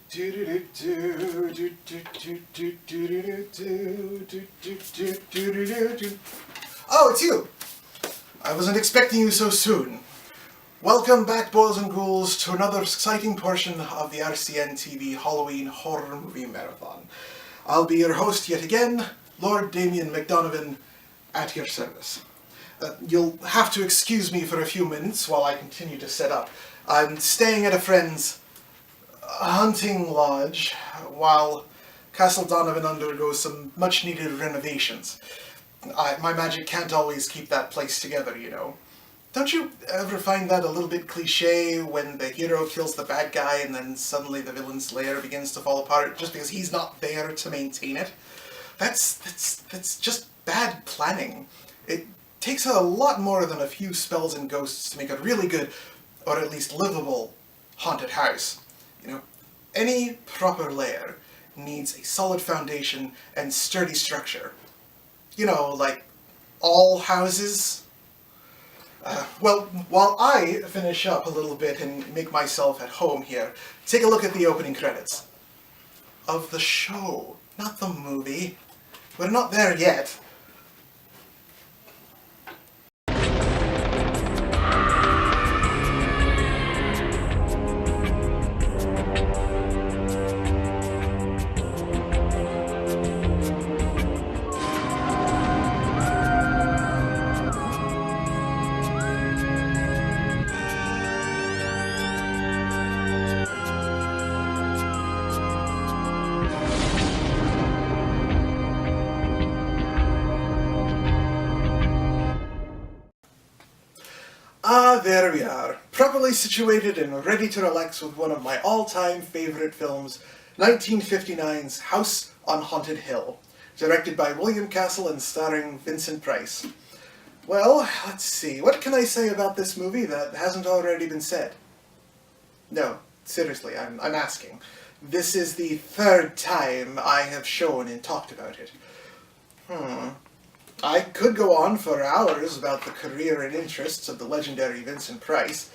Oh, it's you! I wasn't expecting you so soon. Welcome back, boys and ghouls, to another exciting portion of the RCN TV Halloween Horror Movie Marathon. I'll be your host yet again, Lord Damian MacDonovan, at your service. You'll have to excuse me for a few minutes while I continue to set up. I'm staying at a friend's hunting lodge while Castle Donovan undergoes some much-needed renovations. My magic can't always keep that place together, you know. Don't you ever find that a little bit cliché when the hero kills the bad guy and then suddenly the villain's lair begins to fall apart just because he's not there to maintain it? That's just bad planning. It takes a lot more than a few spells and ghosts to make a really good, or at least livable, haunted house. You know, any proper lair needs a solid foundation and sturdy structure. You know, like all houses. Well, while I finish up a little bit and make myself at home here, take a look at the opening credits. Of the show, not the movie. We're not there yet. There we are, properly situated and ready to relax with one of my all-time favorite films, 1959's House on Haunted Hill, directed by William Castle and starring Vincent Price. Well, let's see, what can I say about this movie that hasn't already been said? No, seriously, I'm asking. This is the third time I have shown and talked about it. I could go on for hours about the career and interests of the legendary Vincent Price,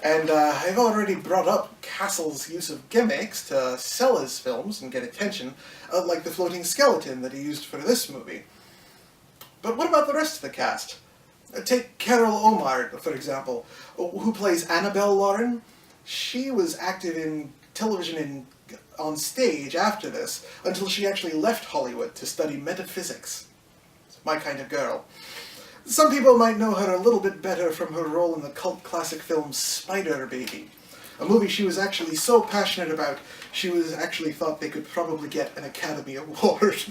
and I've already brought up Castle's use of gimmicks to sell his films and get attention, like the floating skeleton that he used for this movie. But what about the rest of the cast? Take Carol Omar, for example, who plays Annabelle Lauren. She was active in television and on stage after this, until she actually left Hollywood to study metaphysics. My kind of girl. Some people might know her a little bit better from her role in the cult classic film Spider Baby, a movie she was actually so passionate about, she was actually thought they could probably get an Academy Award.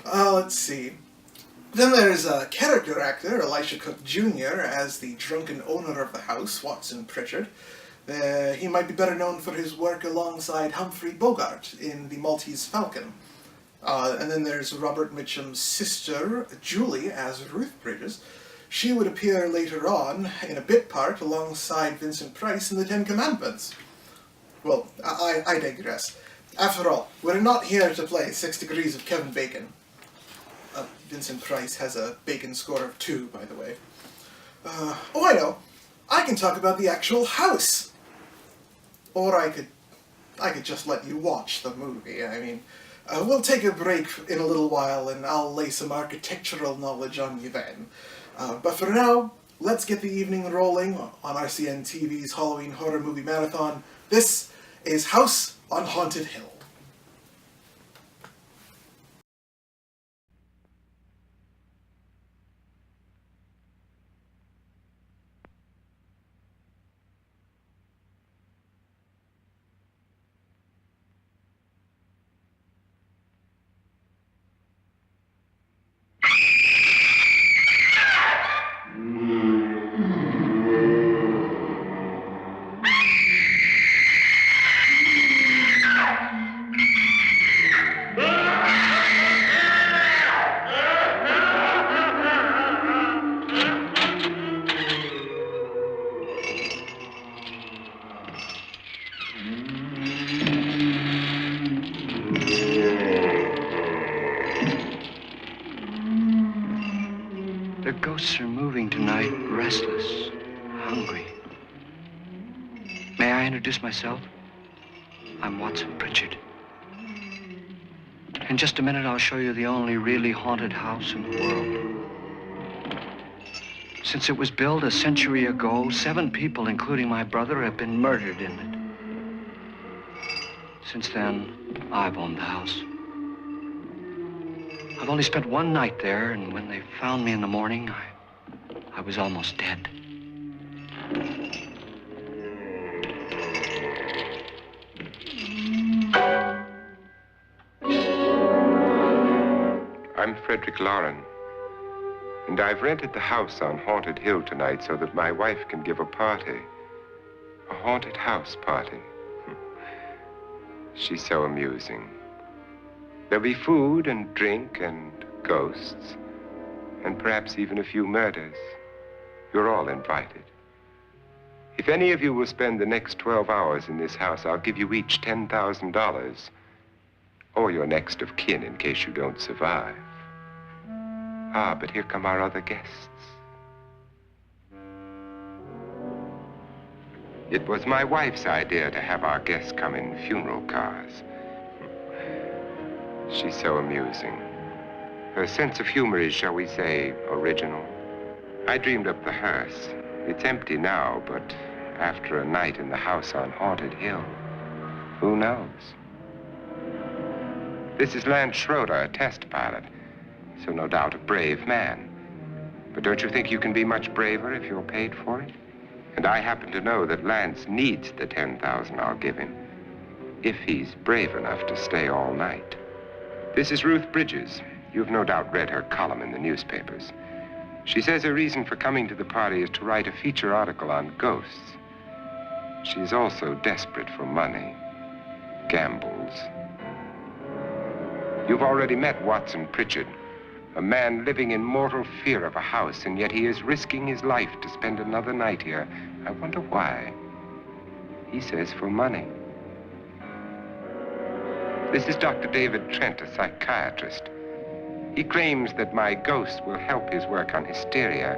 Let's see. Then there's a character actor, Elisha Cook Jr., as the drunken owner of the house, Watson Pritchard. He might be better known for his work alongside Humphrey Bogart in The Maltese Falcon. And then there's Robert Mitchum's sister, Julie, as Ruth Bridges. She would appear later on in a bit part alongside Vincent Price in The Ten Commandments. Well, I digress. After all, we're not here to play 6 Degrees of Kevin Bacon. Vincent Price has a Bacon score of 2, by the way. Oh, I know. I can talk about the actual house. Or I could just let you watch the movie. I mean, we'll take a break in a little while and I'll lay some architectural knowledge on you then. But for now, let's get the evening rolling on RCN TV's Halloween Horror Movie Marathon. This is House on Haunted Hill. The ghosts are moving tonight, restless, hungry. May I introduce myself? I'm Watson Pritchard. In just a minute, I'll show you the only really haunted house in the world. Since it was built a century ago, 7 people, including my brother, have been murdered in it. Since then, I've owned the house. I've only spent one night there, and when they found me in the morning, I was almost dead. I'm Frederick Lauren, and I've rented the house on Haunted Hill tonight so that my wife can give a party. A haunted house party. She's so amusing. There'll be food and drink and ghosts, and perhaps even a few murders. You're all invited. If any of you will spend the next 12 hours in this house, I'll give you each $10,000, or your next of kin in case you don't survive. Ah, but here come our other guests. It was my wife's idea to have our guests come in funeral cars. She's so amusing. Her sense of humor is, shall we say, original. I dreamed up the hearse. It's empty now, but after a night in the house on Haunted Hill, who knows? This is Lance Schroeder, a test pilot, so no doubt a brave man. But don't you think you can be much braver if you're paid for it? And I happen to know that Lance needs the $10,000 I'll give him, if he's brave enough to stay all night. This is Ruth Bridges. You've no doubt read her column in the newspapers. She says her reason for coming to the party is to write a feature article on ghosts. She's also desperate for money, gambles. You've already met Watson Pritchard, a man living in mortal fear of a house, and yet he is risking his life to spend another night here. I wonder why. He says for money. This is Dr. David Trent, a psychiatrist. He claims that my ghost will help his work on hysteria.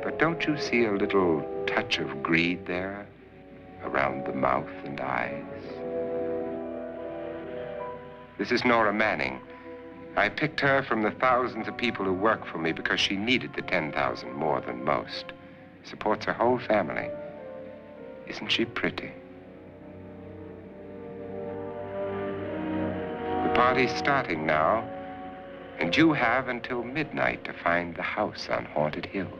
But don't you see a little touch of greed there around the mouth and eyes? This is Nora Manning. I picked her from the thousands of people who work for me because she needed the $10,000 more than most. Supports her whole family. Isn't she pretty? The party's starting now, and you have until midnight to find the house on Haunted Hill.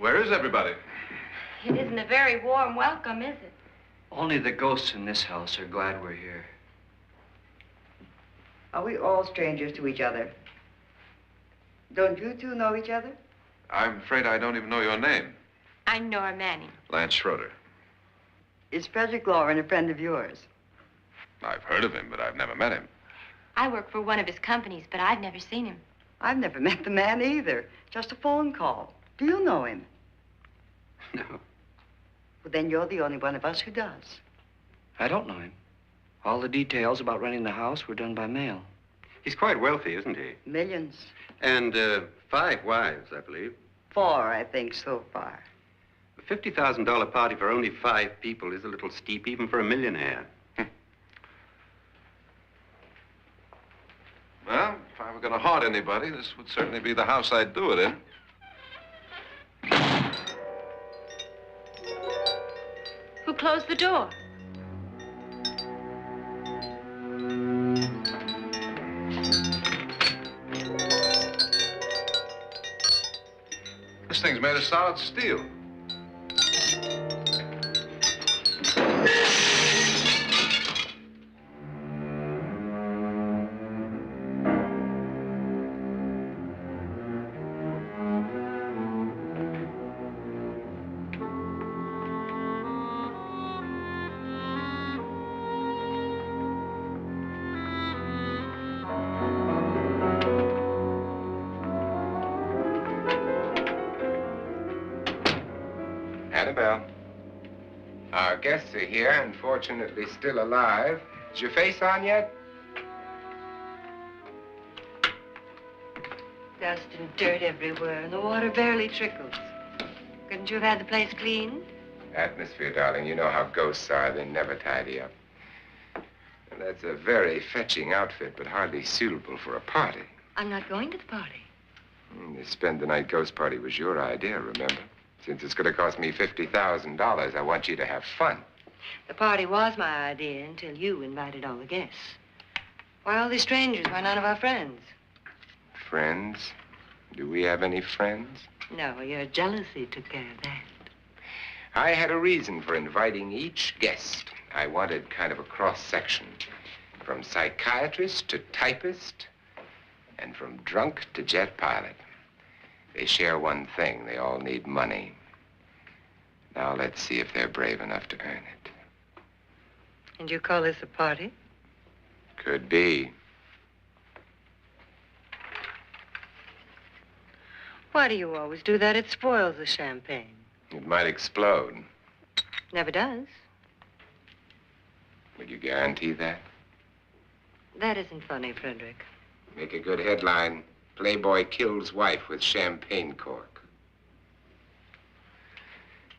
Where is everybody? It isn't a very warm welcome, is it? Only the ghosts in this house are glad we're here. Are we all strangers to each other? Don't you two know each other? I'm afraid I don't even know your name. I'm Nora Manning. Lance Schroeder. Is Frederick Lauren a friend of yours? I've heard of him, but I've never met him. I work for one of his companies, but I've never seen him. I've never met the man either. Just a phone call. Do you know him? No, Well, then you're the only one of us who does. I don't know him. All the details about renting the house were done by mail. He's quite wealthy, isn't he? Millions. And 5 wives, I believe. 4, I think, so far. A $50,000 party for only 5 people is a little steep, even for a millionaire. Well, if I were going to haunt anybody, this would certainly be the house I'd do it in. Who closed the door? This thing's made of solid steel. Annabelle, our guests are here, unfortunately still alive. Is your face on yet? Dust and dirt everywhere, and the water barely trickles. Couldn't you have had the place cleaned? Atmosphere, darling. You know how ghosts are. They never tidy up. And that's a very fetching outfit, but hardly suitable for a party. I'm not going to the party. The spend-the-night ghost party was your idea, remember? Since it's going to cost me $50,000, I want you to have fun. The party was my idea until you invited all the guests. Why all these strangers? Why none of our friends? Friends? Do we have any friends? No, your jealousy took care of that. I had a reason for inviting each guest. I wanted kind of a cross-section. From psychiatrist to typist, and from drunk to jet pilot. They share one thing. They all need money. Now let's see if they're brave enough to earn it. And you call this a party? Could be. Why do you always do that? It spoils the champagne. It might explode. Never does. Would you guarantee that? That isn't funny, Frederick. Make a good headline. Playboy kills wife with champagne cork.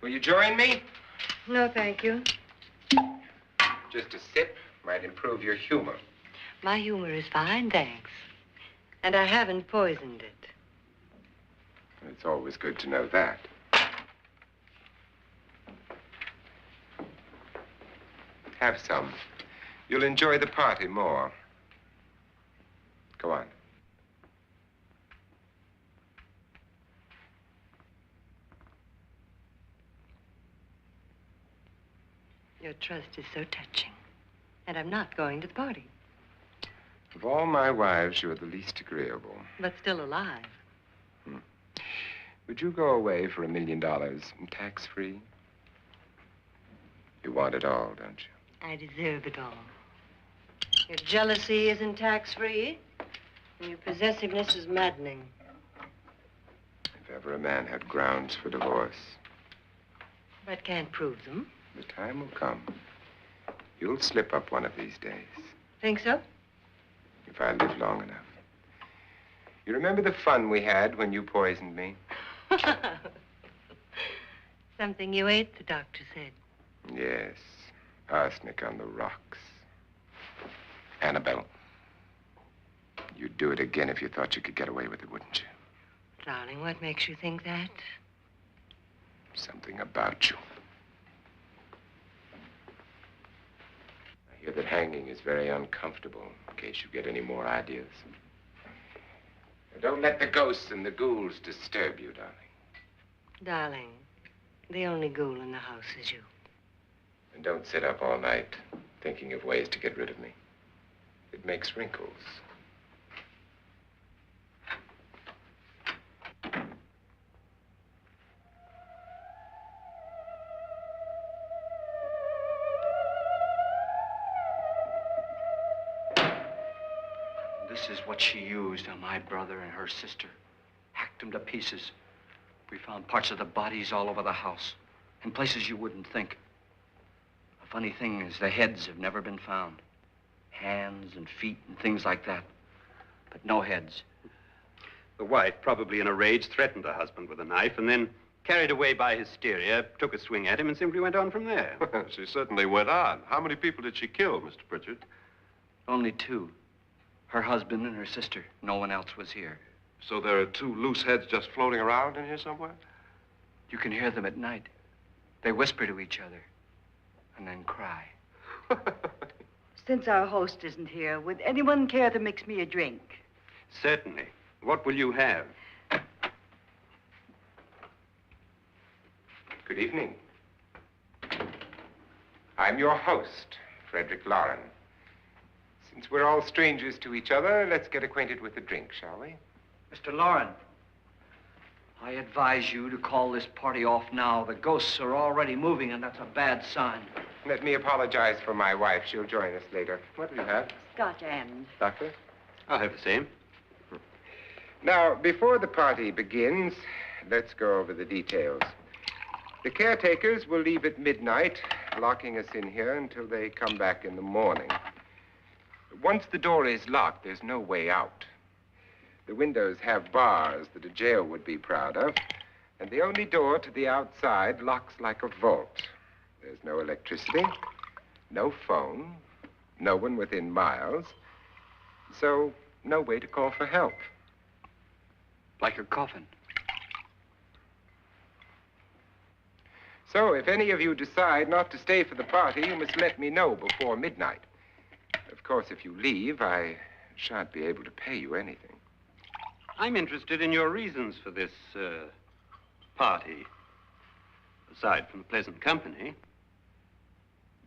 Will you join me? No, thank you. Just a sip might improve your humor. My humor is fine, thanks. And I haven't poisoned it. It's always good to know that. Have some. You'll enjoy the party more. Go on. Your trust is so touching. And I'm not going to the party. Of all my wives, you're the least agreeable. But still alive. Would you go away for $1 million tax-free? You want it all, don't you? I deserve it all. Your jealousy isn't tax-free, and your possessiveness is maddening. If ever a man had grounds for divorce, But can't prove them. the time will come. You'll slip up one of these days, Think so? if I live long enough. You remember the fun we had when you poisoned me? Something you ate, the doctor said. Yes, arsenic on the rocks. Annabelle, you'd do it again if you thought you could get away with it, wouldn't you? Darling, what makes you think that? Something about you. I hear that hanging is very uncomfortable, in case you get any more ideas. Now, don't let the ghosts and the ghouls disturb you, darling. Darling, the only ghoul in the house is you. And don't sit up all night thinking of ways to get rid of me. It makes wrinkles. This is what she used on my brother and her sister. Hacked them to pieces. We found parts of the bodies all over the house, in places you wouldn't think. The funny thing is the heads have never been found. Hands and feet and things like that. But no heads. The wife, probably in a rage, threatened her husband with a knife and then, carried away by hysteria, took a swing at him and simply went on from there. She certainly went on. How many people did she kill, Mr. Pritchard? Only two. Her husband and her sister. No one else was here. So there are two loose heads just floating around in here somewhere? You can hear them at night. They whisper to each other and then cry. Since our host isn't here, would anyone care to mix me a drink? Certainly. What will you have? Good evening. I'm your host, Frederick Lauren. Since we're all strangers to each other, let's get acquainted with a drink, shall we? Mr. Lauren, I advise you to call this party off now. The ghosts are already moving, and that's a bad sign. Let me apologize for my wife. She'll join us later. What do you have? Scotch and. Doctor? I'll have the same. Now, before the party begins, let's go over the details. The caretakers will leave at midnight, locking us in here until they come back in the morning. Once the door is locked, there's no way out. The windows have bars that a jail would be proud of, and the only door to the outside locks like a vault. There's no electricity, no phone, no one within miles, so no way to call for help. Like a coffin. So if any of you decide not to stay for the party, you must let me know before midnight. Of course, if you leave, I shan't be able to pay you anything. I'm interested in your reasons for this, party. Aside from the pleasant company.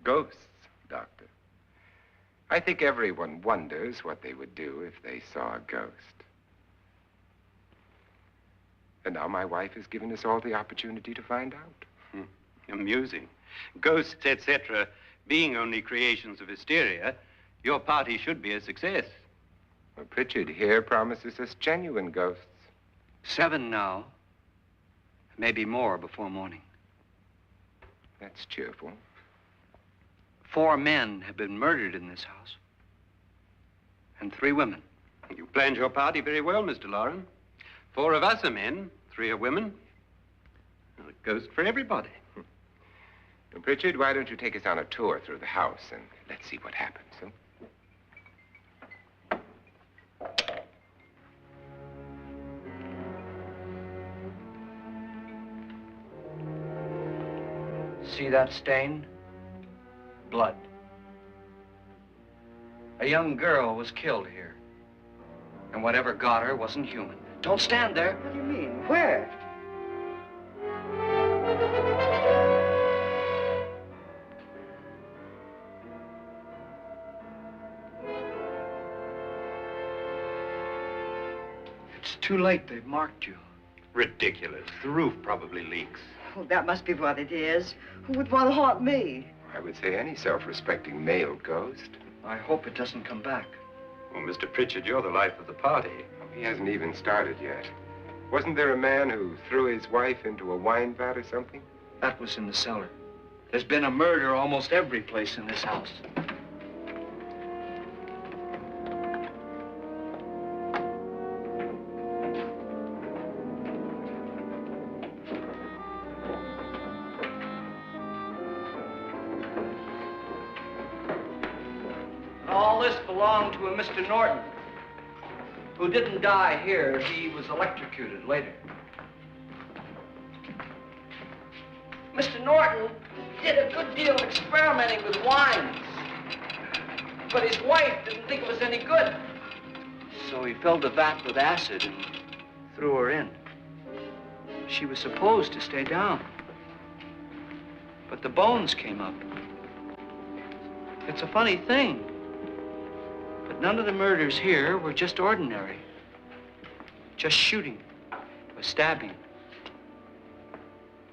Ghosts, Doctor. I think everyone wonders what they would do if they saw a ghost. And now my wife has given us all the opportunity to find out. Amusing. Ghosts, etc., being only creations of hysteria, your party should be a success. Well, Pritchard here promises us genuine ghosts. 7 now. Maybe more before morning. That's cheerful. 4 men have been murdered in this house. And 3 women. You planned your party very well, Mr. Lauren. 4 of us are men, 3 are women. A ghost for everybody. Well, Pritchard, why don't you take us on a tour through the house and let's see what happens, huh? See that stain? Blood. A young girl was killed here. And whatever got her wasn't human. Don't stand there. What do you mean? Where? It's too late. They've marked you. Ridiculous. The roof probably leaks. Oh, that must be what it is. Who would want to haunt me? I would say any self-respecting male ghost. I hope it doesn't come back. Well, Mr. Pritchard, you're the life of the party. He hasn't even started yet. Wasn't there a man who threw his wife into a wine vat or something? That was in the cellar. There's been a murder almost every place in this house. All this belonged to a Mr. Norton, who didn't die here. He was electrocuted later. Mr. Norton did a good deal of experimenting with wines, but his wife didn't think it was any good. So he filled the vat with acid and threw her in. She was supposed to stay down. But the bones came up. It's a funny thing. But none of the murders here were just ordinary. Just shooting or stabbing.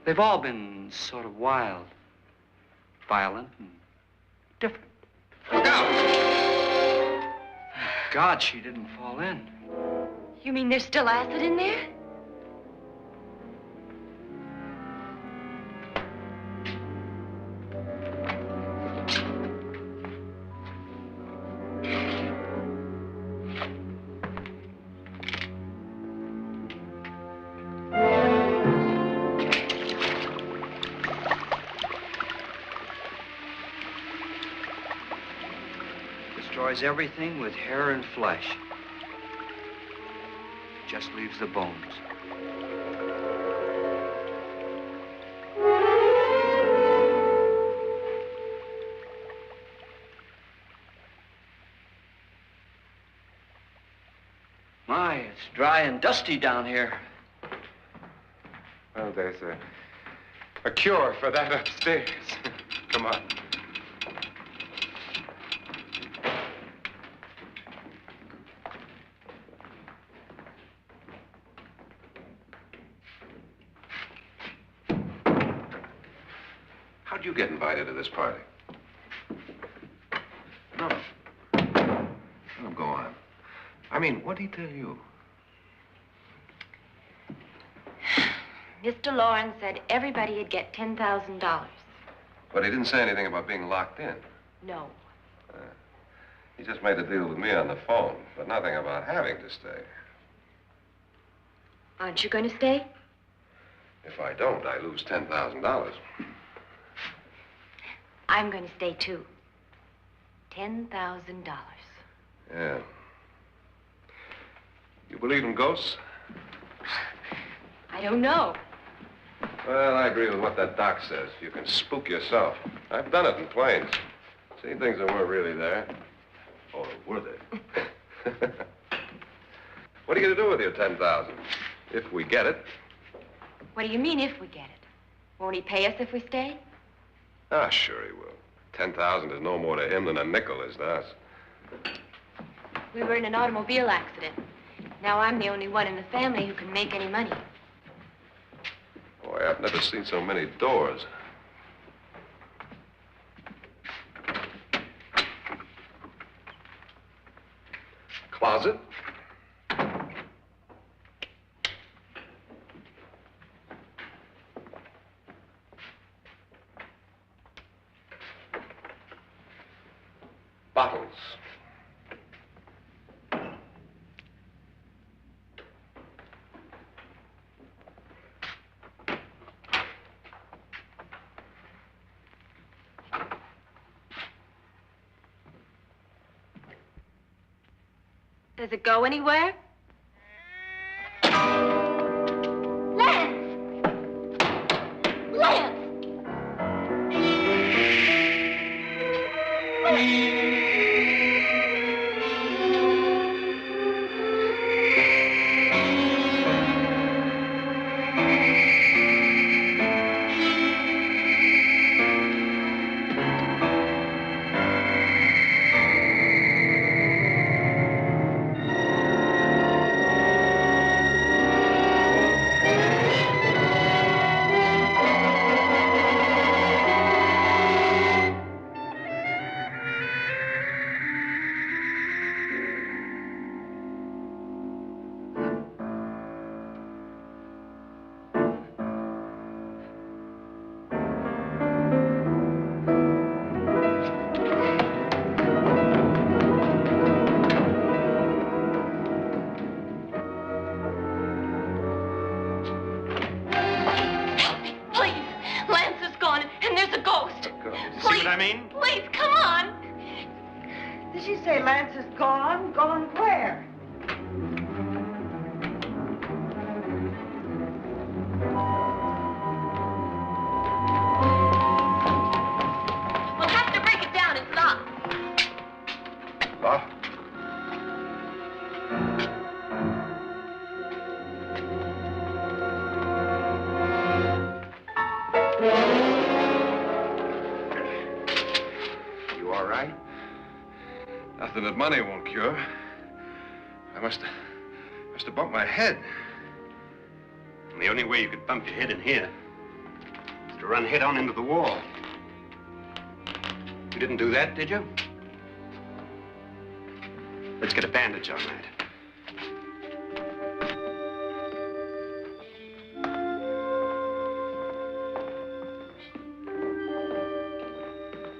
They've all been sort of wild, violent, and different. Look out! God, she didn't fall in. You mean there's still acid in there? Destroys everything with hair and flesh. Just leaves the bones. My, it's dry and dusty down here. Well, there's a cure for that upstairs. Come on. How'd you get invited to this party? No. Oh, go on. I mean, what'd he tell you? Mr. Lawrence said everybody'd get $10,000. But he didn't say anything about being locked in. No. He just made the deal with me on the phone, but nothing about having to stay. Aren't you going to stay? If I don't, I lose $10,000. I'm going to stay, too. $10,000. Yeah. You believe in ghosts? I don't know. Well, I agree with what that doc says. You can spook yourself. I've done it in planes. Seen things that weren't really there. Or were they? What are you going to do with your $10,000? If we get it. What do you mean, if we get it? Won't he pay us if we stay? Ah, sure he will. 10,000 is no more to him than a nickel is to us. We were in an automobile accident. Now I'm the only one in the family who can make any money. Boy, I've never seen so many doors. Closet. Bottles. Does it go anywhere? Lance! Lance! Please, come on. Did she say Lance is gone? Gone where? We'll have to break it down. It's locked. Locked? all right? Nothing that money won't cure. I must have bumped my head. And the only way you could bump your head in here is to run head on into the wall. You didn't do that, did you? Let's get a bandage on that.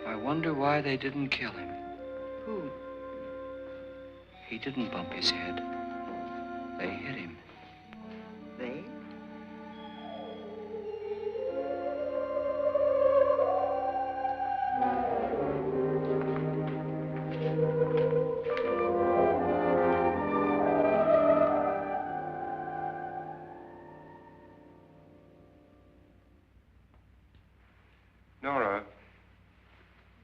I wonder why they didn't kill him. Who? He didn't bump his head. They hit him. They? Nora,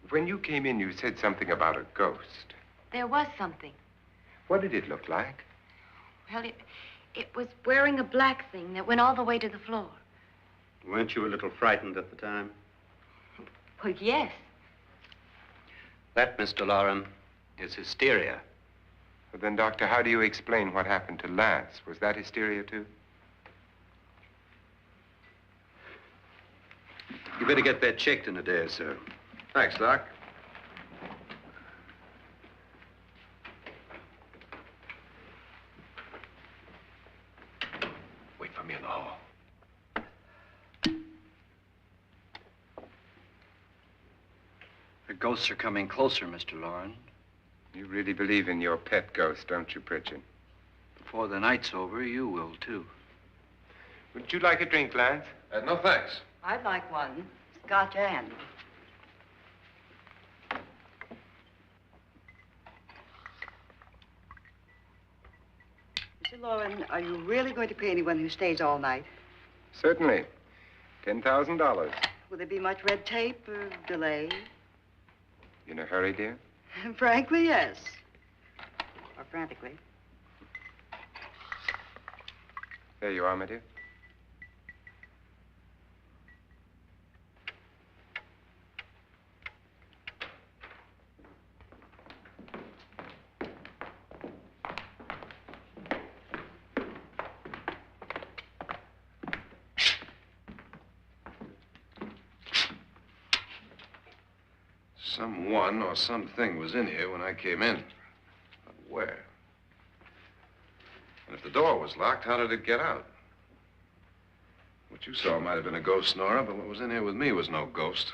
when you came in, you said something about a ghost. There was something. What did it look like? Well, it was wearing a black thing that went all the way to the floor. Weren't you a little frightened at the time? Well, yes. That, Mr. Loren, is hysteria. Well, then, Doctor, how do you explain what happened to Lance? Was that hysteria, too? You better get that checked in a day or so. Thanks, Doc. Wait for me in the hall. The ghosts are coming closer, Mr. Loren. You really believe in your pet ghost, don't you, Pritchard? Before the night's over, you will, too. Would you like a drink, Lance? No, thanks. I'd like one. Scotch and. Mr. Loren, are you really going to pay anyone who stays all night? Certainly. $10,000. Will there be much red tape or delay? You in a hurry, dear? Frankly, yes. Or frantically. There you are, my dear. Someone or something was in here when I came in. But where? And if the door was locked, how did it get out? What you saw might have been a ghost, Nora, but what was in here with me was no ghost.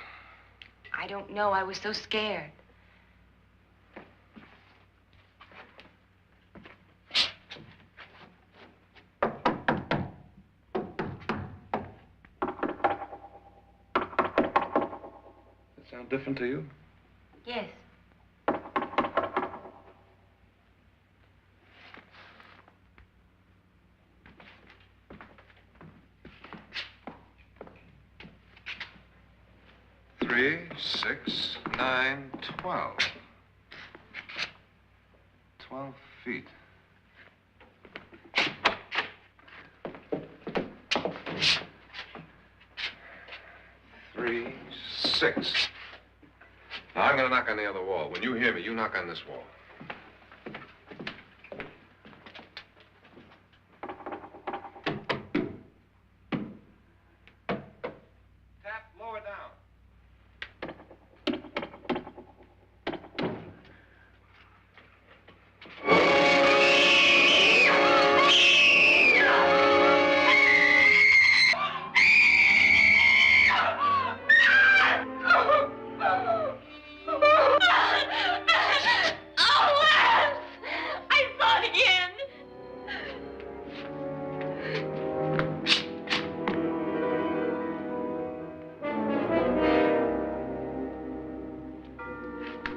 I don't know. I was so scared. Does that sound different to you? Yes. Three, 6, 9, 12. 12 feet. Three, 6. Now, I'm gonna knock on the other wall. When you hear me, you knock on this wall. Tap lower down.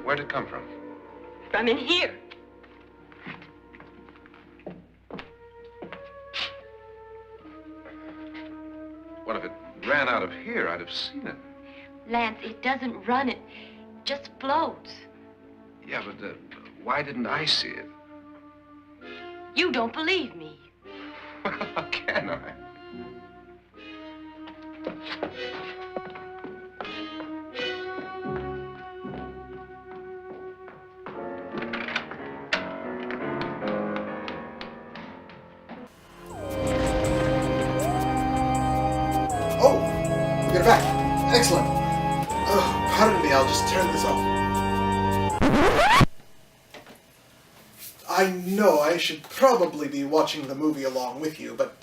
Where'd it come from? From in here. What if it ran out of here? I'd have seen it. Lance, it doesn't run. It just floats. Yeah, but why didn't I see it? You don't believe me. How can I? I'll just turn this off. I know I should probably be watching the movie along with you, but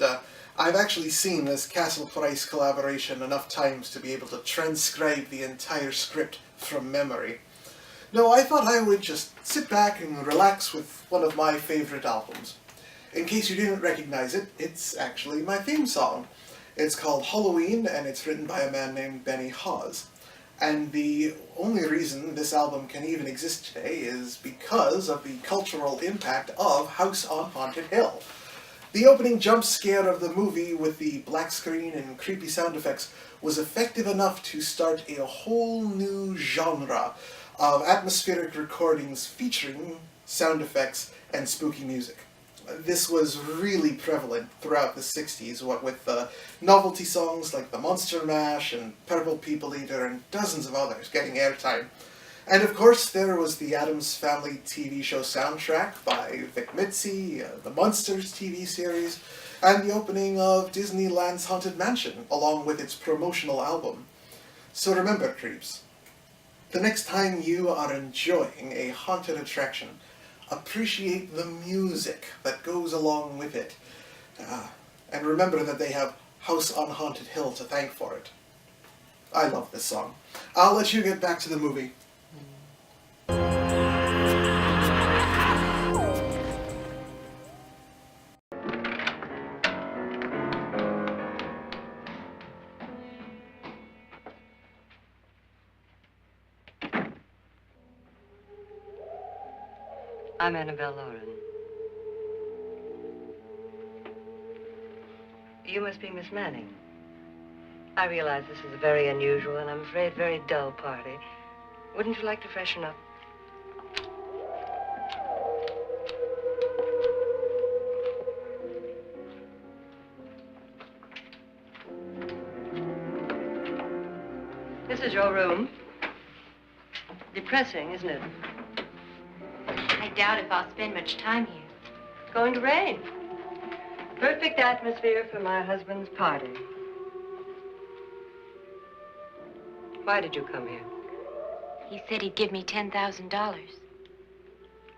I've actually seen this Castle Price collaboration enough times to be able to transcribe the entire script from memory. No, I thought I would just sit back and relax with one of my favorite albums. In case you didn't recognize it, it's actually my theme song. It's called Halloween, and it's written by a man named Benny Hawes. And the only reason this album can even exist today is because of the cultural impact of House on Haunted Hill. The opening jump scare of the movie with the black screen and creepy sound effects was effective enough to start a whole new genre of atmospheric recordings featuring sound effects and spooky music. This was really prevalent throughout the 60s, what with novelty songs like The Monster Mash and Purple People Eater and dozens of others getting airtime. And of course there was the Addams Family TV show soundtrack by Vic Mitzi, the Munsters TV series, and the opening of Disneyland's Haunted Mansion, along with its promotional album. So remember, creeps, the next time you are enjoying a haunted attraction, appreciate the music that goes along with it. And remember that they have House on Haunted Hill to thank for it. I love this song. I'll let you get back to the movie. I'm Annabelle Lauren. You must be Miss Manning. I realize this is a very unusual and I'm afraid very dull party. Wouldn't you like to freshen up? This is your room. Depressing, isn't it? I doubt if I'll spend much time here. It's going to rain. Perfect atmosphere for my husband's party. Why did you come here? He said he'd give me $10,000.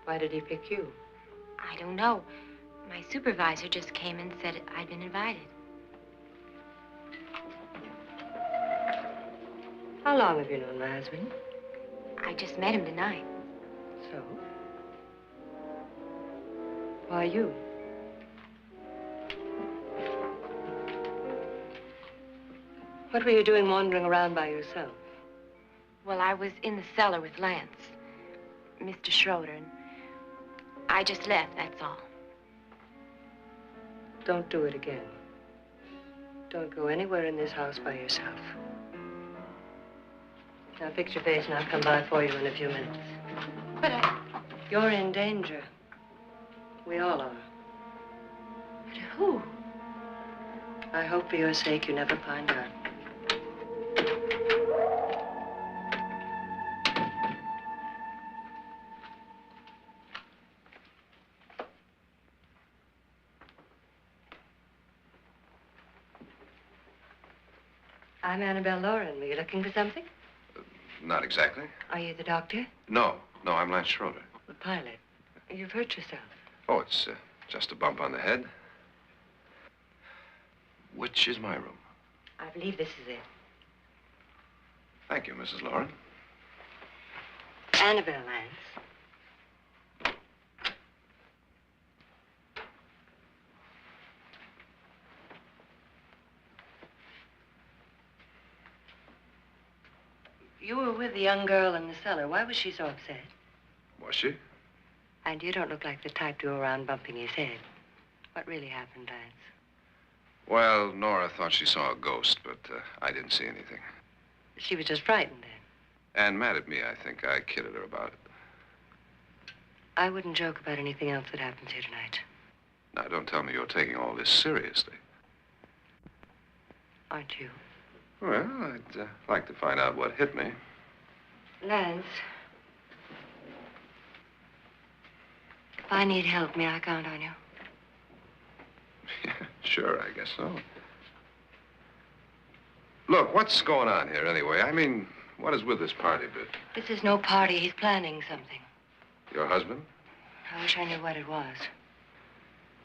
Why did he pick you? I don't know. My supervisor just came and said I'd been invited. How long have you known my husband? I just met him tonight. So? Why you? What were you doing wandering around by yourself? Well, I was in the cellar with Lance, Mr. Schroeder, and I just left, that's all. Don't do it again. Don't go anywhere in this house by yourself. Now fix your face and I'll come by for you in a few minutes. But You're in danger. We all are. But who? I hope for your sake you never find out. I'm Annabelle Lauren. Were you looking for something? Not exactly. Are you the doctor? No, I'm Lance Schroeder. The pilot. You've hurt yourself. Oh, it's just a bump on the head. Which is my room? I believe this is it. Thank you, Mrs. Lauren. Annabelle, Lance. You were with the young girl in the cellar. Why was she so upset? Was she? And you don't look like the type to go around bumping his head. What really happened, Lance? Well, Nora thought she saw a ghost, but I didn't see anything. She was just frightened then. And mad at me, I think. I kidded her about it. I woun't joke about anything else that happens here tonight. Now, don't tell me you're taking all this seriously. Aren't you? Well, I'd like to find out what hit me. Lance. If I need help, may I count on you? Yeah, sure, I guess so. Look, what's going on here anyway? I mean, What is with this party bit? This is no party. He's planning something. Your husband? I wish I knew what it was.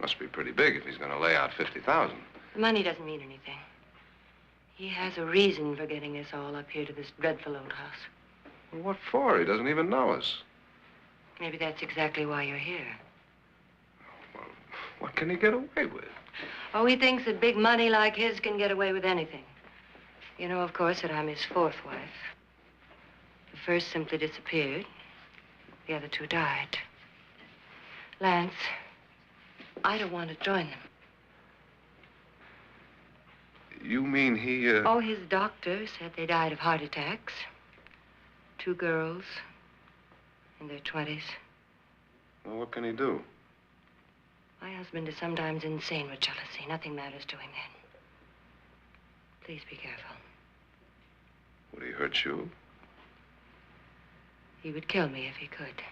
Must be pretty big if he's going to lay out 50,000. The money doesn't mean anything. He has a reason for getting us all up here to this dreadful old house. Well, what for? He doesn't even know us. Maybe that's exactly why you're here. Well, what can he get away with? Oh, he thinks that big money like his can get away with anything. You know, of course, that I'm his fourth wife. The first simply disappeared. The other two died. Lance, I don't want to join them. You mean he, Oh, his doctor said they died of heart attacks. 2 girls in their 20s. Well, what can he do? My husband is sometimes insane with jealousy. Nothing matters to him then. Please be careful. Would he hurt you? He would kill me if he could.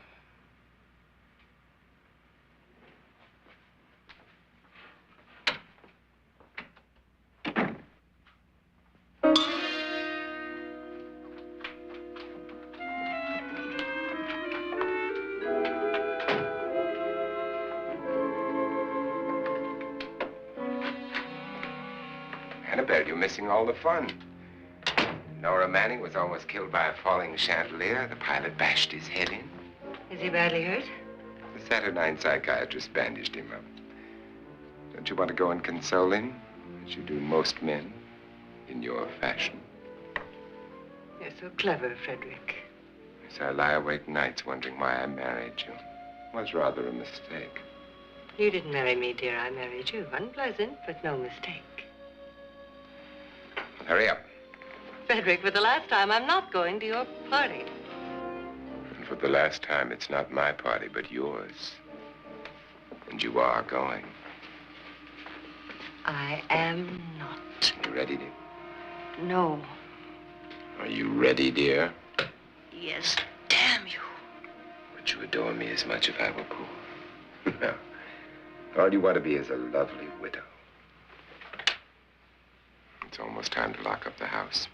Annabelle, you're missing all the fun. Nora Manning was almost killed by a falling chandelier. The pilot bashed his head in. Is he badly hurt? The Saturnine psychiatrist bandaged him up. Don't you want to go and console him, as you do most men, in your fashion? You're so clever, Frederick. Yes, I lie awake nights wondering why I married you. It was rather a mistake. You didn't marry me, dear. I married you. Unpleasant, but no mistake. Hurry up. Frederick, for the last time, I'm not going to your party. And for the last time, it's not my party, but yours. And you are going. I am not. You ready, dear? No. Are you ready, dear? Yes, damn you. Would you adore me as much if I were poor? No. All you want to be is a lovely widow. It's almost time to lock up the house.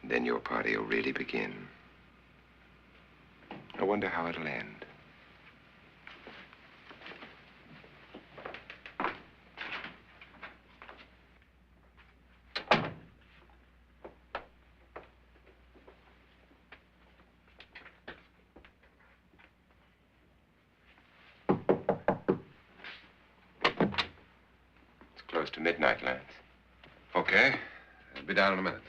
And then your party will really begin. I wonder how it'll end. It's close to midnight, Lance. Okay. I'll be down in a minute.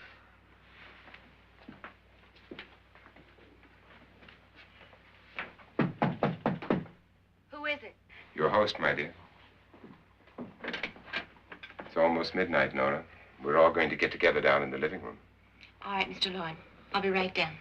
Who is it? Your host, my dear. It's almost midnight, Nora. We're all going to get together down in the living room. All right, Mr. Lloyd. I'll be right down.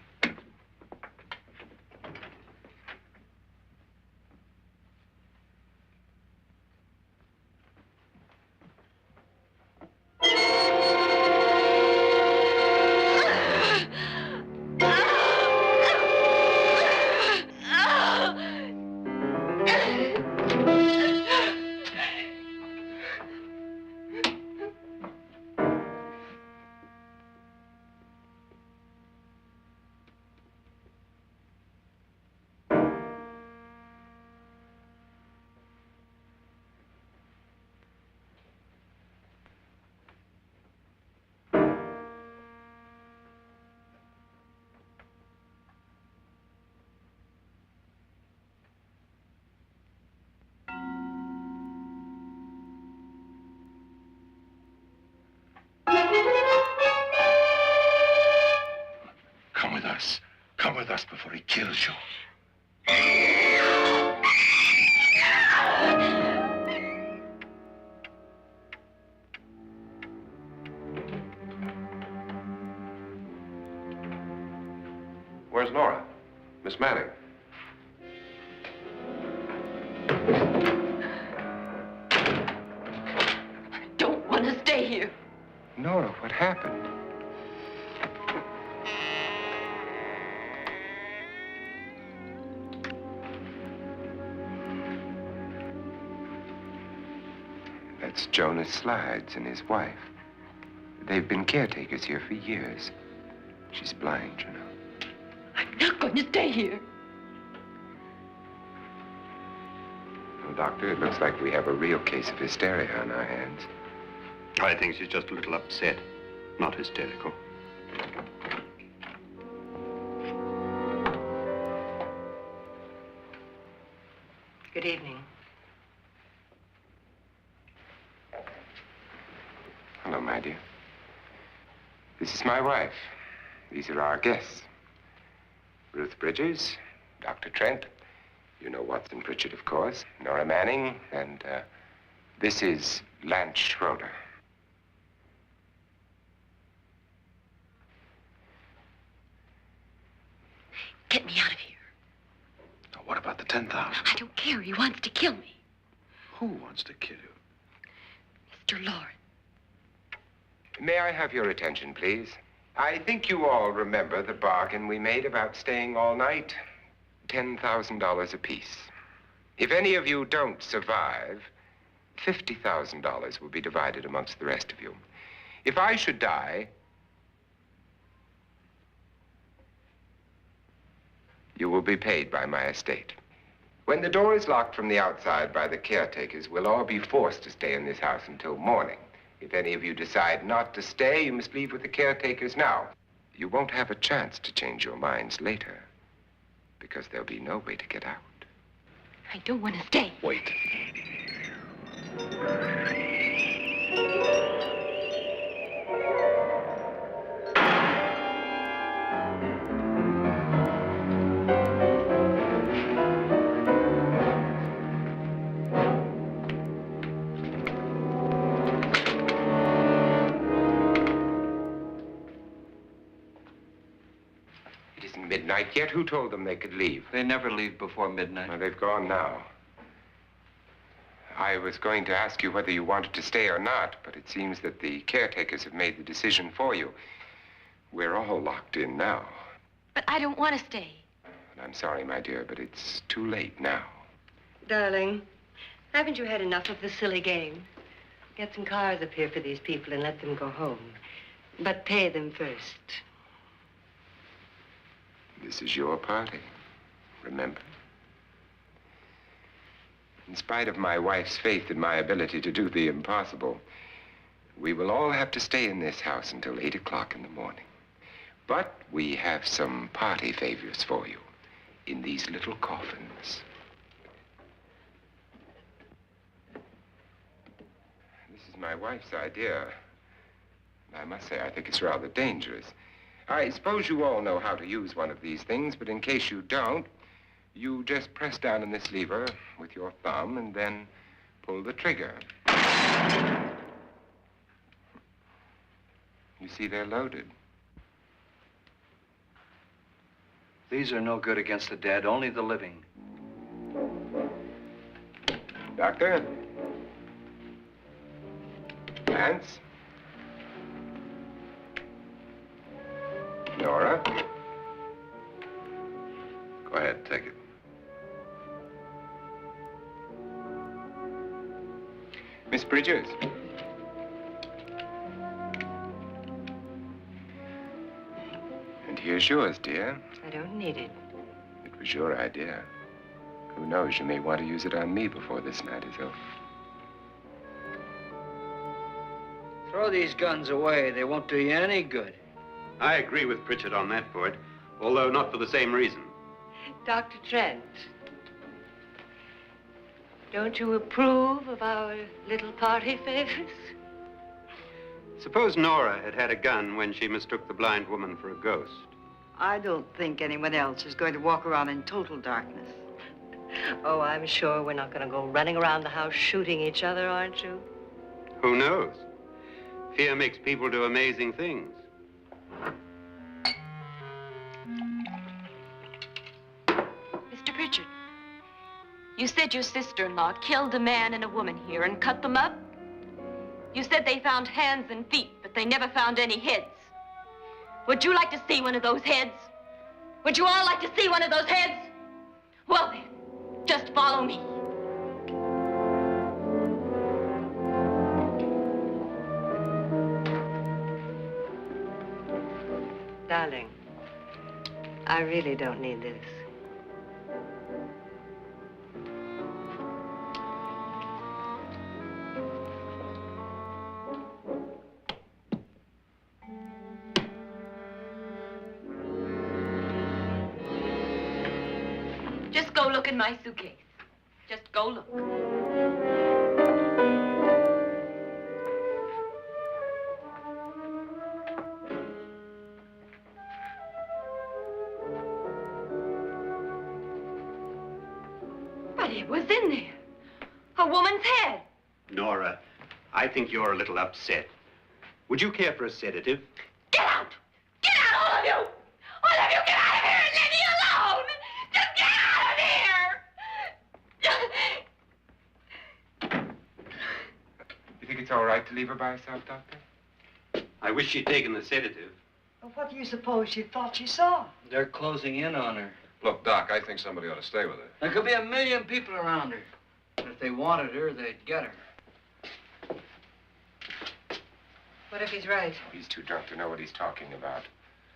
Come with us. Come with us before he kills you. Where's Nora? Miss Manning. I don't want to stay here. Nora, what happened? That's Jonas Slides and his wife. They've been caretakers here for years. She's blind, you know. I'm not going to stay here. Well, Doctor, it looks like we have a real case of hysteria on our hands. I think she's just a little upset, not hysterical. Good evening. Hello, my dear. This is my wife. These are our guests. Ruth Bridges, Dr. Trent. You know Watson Pritchard, of course. Nora Manning, and this is Lance Schroeder. Get me out of here. Now, what about the 10,000? I don't care. He wants to kill me. Who wants to kill you? Mr. Lawrence. May I have your attention, please? I think you all remember the bargain we made about staying all night. $10,000 apiece. If any of you don't survive, $50,000 will be divided amongst the rest of you. If I should die, you will be paid by my estate. When the door is locked from the outside by the caretakers, we'll all be forced to stay in this house until morning. If any of you decide not to stay, you must leave with the caretakers now. You won't have a chance to change your minds later, because there'll be no way to get out. I don't want to stay. Wait. It isn't midnight yet. Who told them they could leave? They never leave before midnight. Well, they've gone now. I was going to ask you whether you wanted to stay or not, but it seems that the caretakers have made the decision for you. We're all locked in now. But I don't want to stay. And I'm sorry, my dear, but it's too late now. Darling, haven't you had enough of the silly game? Get some cars up here for these people and let them go home. But pay them first. This is your party, remember? In spite of my wife's faith in my ability to do the impossible, we will all have to stay in this house until 8 o'clock in the morning. But we have some party favors for you in these little coffins. This is my wife's idea. I must say, I think it's rather dangerous. I suppose you all know how to use one of these things, but in case you don't, you just press down on this lever with your thumb and then pull the trigger. You see, they're loaded. These are no good against the dead, only the living. Doctor? Lance? Nora? Go ahead, take it. Miss Bridges? And here's yours, dear. I don't need it. It was your idea. Who knows, you may want to use it on me before this night is over. Throw these guns away. They won't do you any good. I agree with Pritchard on that point, although not for the same reason. Dr. Trent, don't you approve of our little party favors? Suppose Nora had had a gun when she mistook the blind woman for a ghost. I don't think anyone else is going to walk around in total darkness. Oh, I'm sure we're not going to go running around the house shooting each other, aren't you? Who knows? Fear makes people do amazing things. Mr. Pritchard, you said your sister-in-law killed a man and a woman here and cut them up? You said they found hands and feet, but they never found any heads. Would you like to see one of those heads? Would you all like to see one of those heads? Well then, just follow me. Darling, I really don't need this. Just go look in my suitcase. Just go look. But it was in there. A woman's head. Nora, I think you're a little upset. Would you care for a sedative? Get out! Get out, all of you! All of you, get out of here and leave me alone! Just get out of here! You think it's all right to leave her by herself, Doctor? I wish she'd taken the sedative. Well, what do you suppose she thought she saw? They're closing in on her. Look, Doc, I think somebody ought to stay with her. There could be 1 million people around her. And if they wanted her, they'd get her. What if he's right? He's too drunk to know what he's talking about.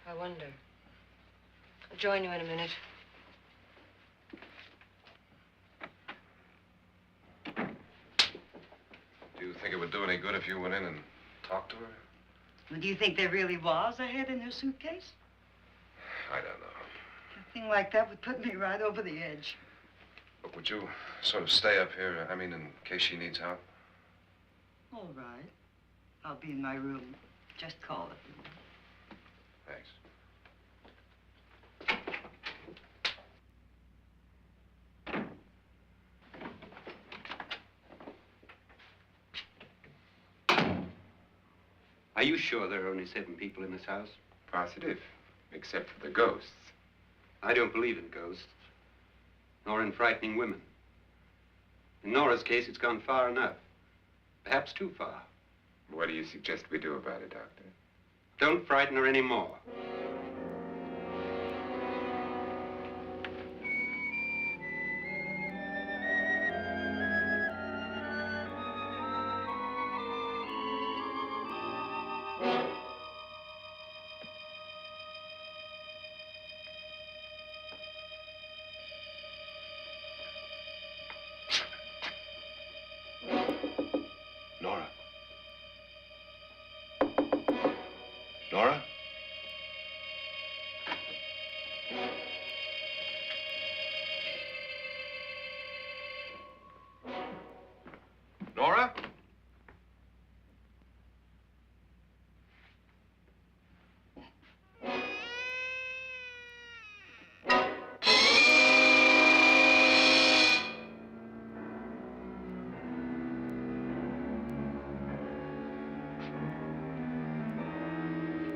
I wonder. I'll join you in a minute. Do you think it would do any good if you went in and talked to her? Well, do you think there really was a head in her suitcase? I don't know. A thing like that would put me right over the edge. Look, would you sort of stay up here, I mean, in case she needs help? All right. I'll be in my room. Just call it. Thanks. Are you sure there are only 7 people in this house? Positive, except for the ghosts. I don't believe in ghosts, nor in frightening women. In Nora's case, it's gone far enough. Perhaps too far. What do you suggest we do about it, Doctor? Don't frighten her anymore. Nora? Nora? Nora?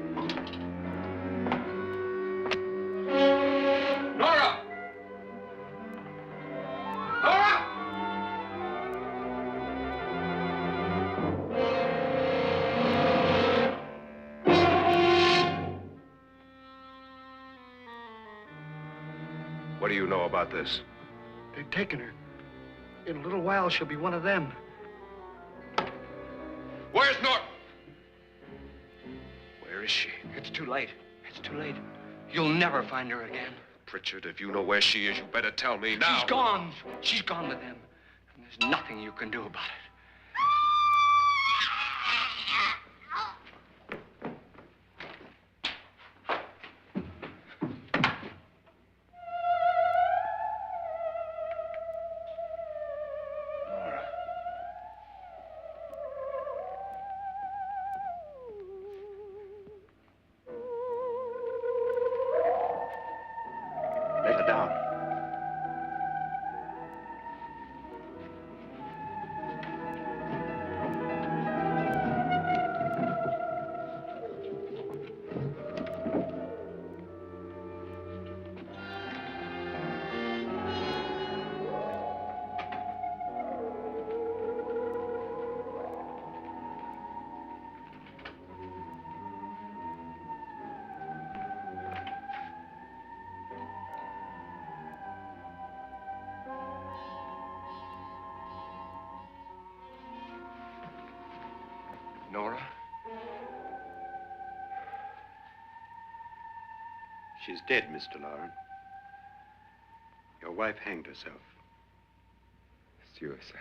Nora! Nora! What do you know about this? They've taken her. In a little while, she'll be one of them. Where's Nora? Where is she? It's too late. It's too late. You'll never find her again. Pritchard, if you know where she is, you better tell me now. She's gone. She's gone with them. And there's nothing you can do about it. Nora. Let her down. Nora? She's dead, Mr. Lauren. Your wife hanged herself. Suicide.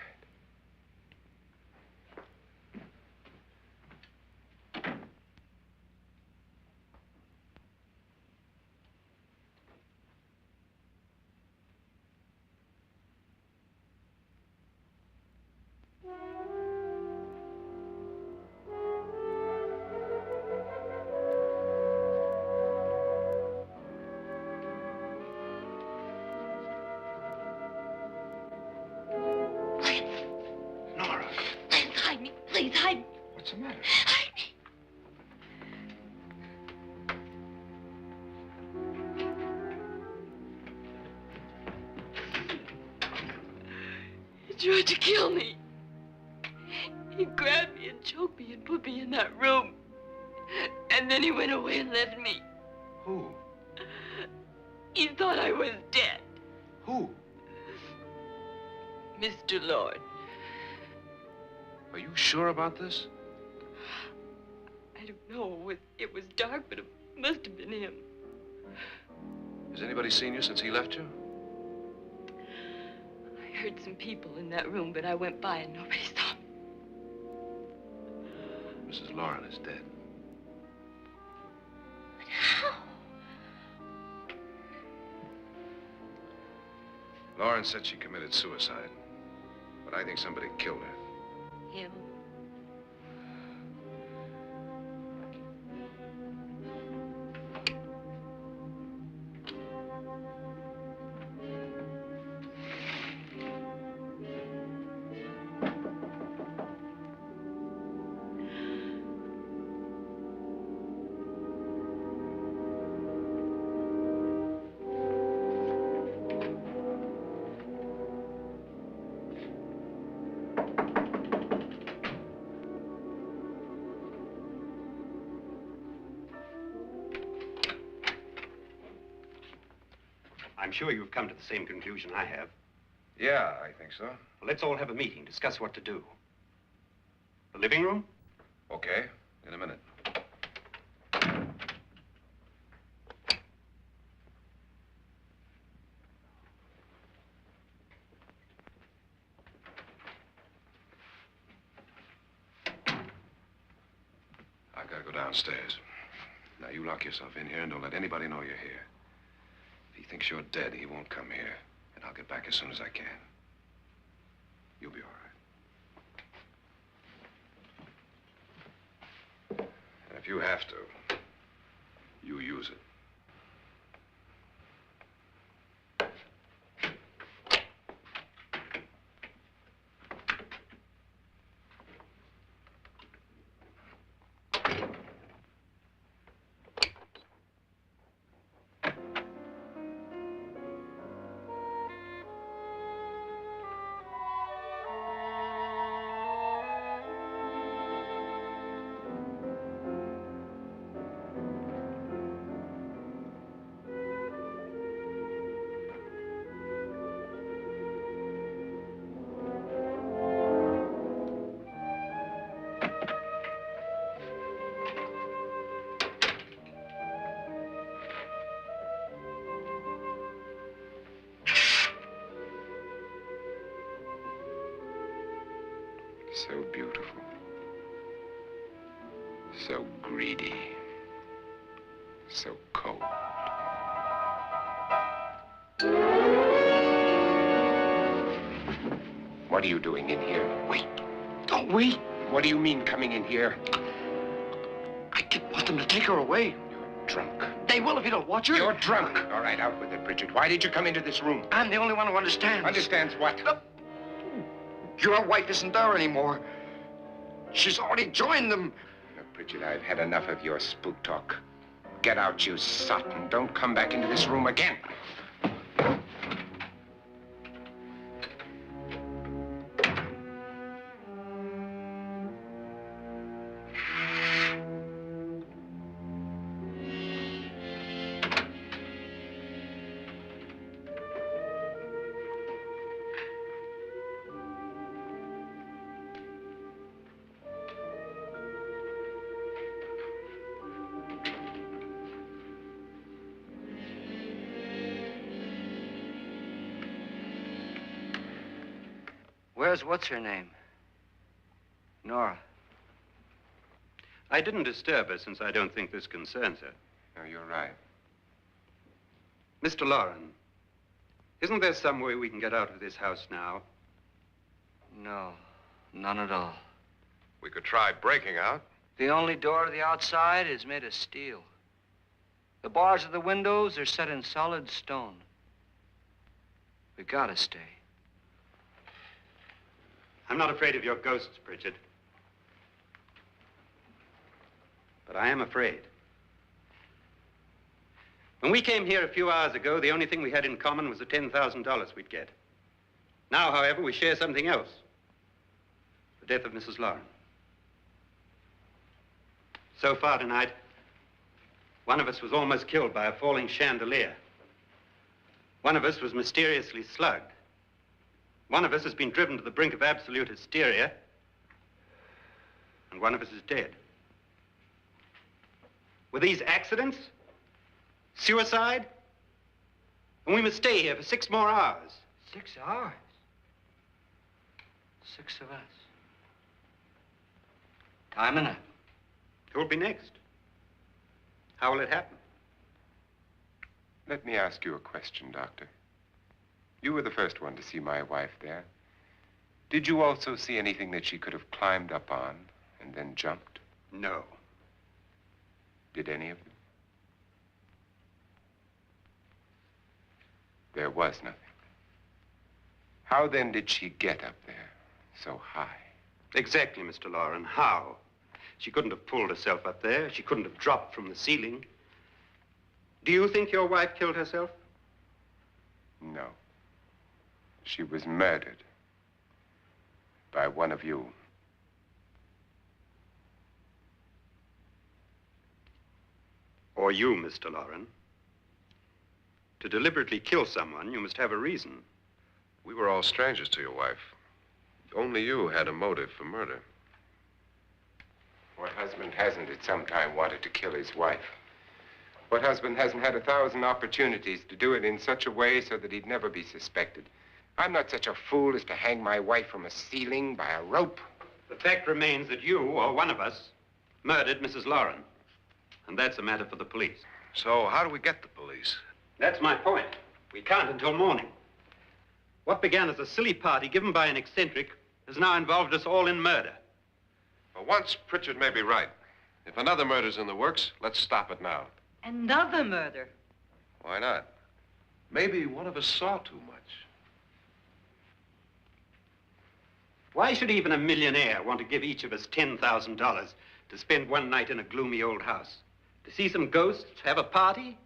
Please, hide me. What's the matter? Hide me. He tried to kill me. He grabbed me and choked me and put me in that room. And then he went away and left me. Who? He thought I was dead. Who? Mr. Lord. Are you sure about this? I don't know. It was dark, but it must have been him. Has anybody seen you since he left you? I heard some people in that room, but I went by and nobody saw me. Mrs. Lauren is dead. But how? Lauren said she committed suicide, but I think somebody killed her. Him? I'm sure you've come to the same conclusion I have. Yeah, I think so. Well, let's all have a meeting, discuss what to do. The living room? Okay, in a minute. I've got to go downstairs. Now, you lock yourself in here and don't let anybody know you're here. If he thinks you're dead, he won't come here. And I'll get back as soon as I can. You'll be all right. And if you have to, you use it. So beautiful. So greedy. So cold. What are you doing in here? Wait. Don't wait. What do you mean coming in here? I didn't want them to take her away. You're drunk. They will if you don't watch her. You're drunk. All right, out with it, Bridget. Why did you come into this room? I'm the only one who understands. Understands what? Your wife isn't there anymore. She's already joined them. Look, Bridget, I've had enough of your spook talk. Get out, you sot, and don't come back into this room again. Where's what's-her-name? Nora. I didn't disturb her since I don't think this concerns her. No, you're right. Mr. Loren, isn't there some way we can get out of this house now? No, none at all. We could try breaking out. The only door to the outside is made of steel. The bars of the windows are set in solid stone. We gotta stay. I'm not afraid of your ghosts, Pritchard. But I am afraid. When we came here a few hours ago, the only thing we had in common was the $10,000 we'd get. Now, however, we share something else. The death of Mrs. Loren. So far tonight, one of us was almost killed by a falling chandelier. One of us was mysteriously slugged. One of us has been driven to the brink of absolute hysteria. And one of us is dead. Were these accidents? Suicide? And we must stay here for 6 more hours. 6 hours? 6 of us. Time enough. Who'll be next? How will it happen? Let me ask you a question, Doctor. You were the first one to see my wife there. Did you also see anything that she could have climbed up on and then jumped? No. Did any of them? There was nothing. How then did she get up there so high? Exactly, Mr. Loren. How? She couldn't have pulled herself up there. She couldn't have dropped from the ceiling. Do you think your wife killed herself? No. She was murdered by one of you. Or you, Mr. Loren. To deliberately kill someone, you must have a reason. We were all strangers to your wife. Only you had a motive for murder. What husband hasn't at some time wanted to kill his wife? What husband hasn't had 1,000 opportunities to do it in such a way so that he'd never be suspected? I'm not such a fool as to hang my wife from a ceiling by a rope. The fact remains that you, or one of us, murdered Mrs. Loren. And that's a matter for the police. So how do we get the police? That's my point. We can't until morning. What began as a silly party given by an eccentric has now involved us all in murder. For once, Pritchard may be right. If another murder's in the works, let's stop it now. Another murder? Why not? Maybe one of us saw too much. Why should even a millionaire want to give each of us $10,000 to spend one night in a gloomy old house? To see some ghosts, have a party?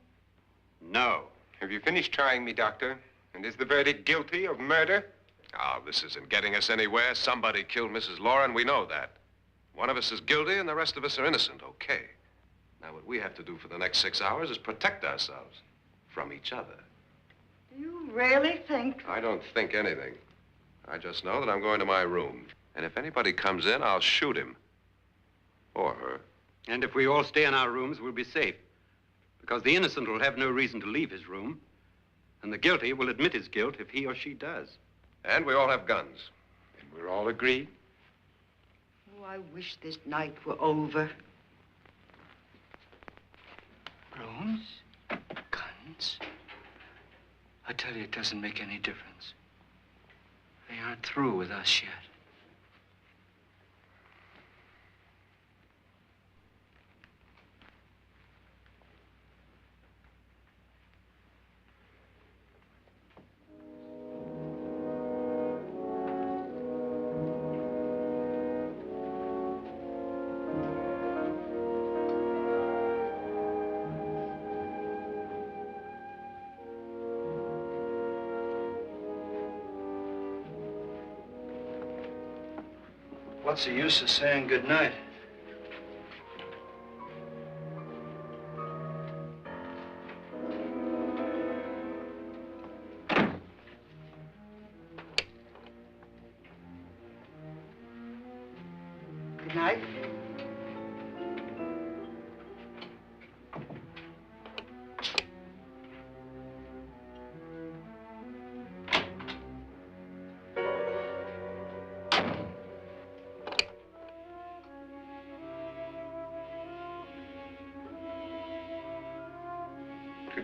No. Have you finished trying me, Doctor? And is the verdict guilty of murder? Oh, this isn't getting us anywhere. Somebody killed Mrs. Loren. We know that. One of us is guilty and the rest of us are innocent. Okay. Now, what we have to do for the next 6 hours is protect ourselves from each other. Do you really think? I don't think anything. I just know that I'm going to my room. And if anybody comes in, I'll shoot him. Or her. And if we all stay in our rooms, we'll be safe. Because the innocent will have no reason to leave his room. And the guilty will admit his guilt if he or she does. And we all have guns. And we're all agreed? Oh, I wish this night were over. Rooms? Guns? I tell you, it doesn't make any difference. They aren't through with us yet. What's the use of saying goodnight? Good night.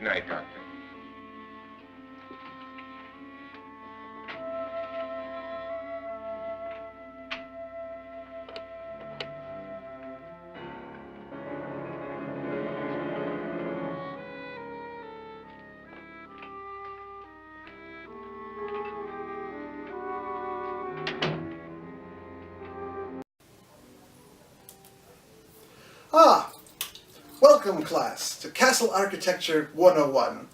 Good night, Doctor. Ah, welcome class to Castle Architecture 101.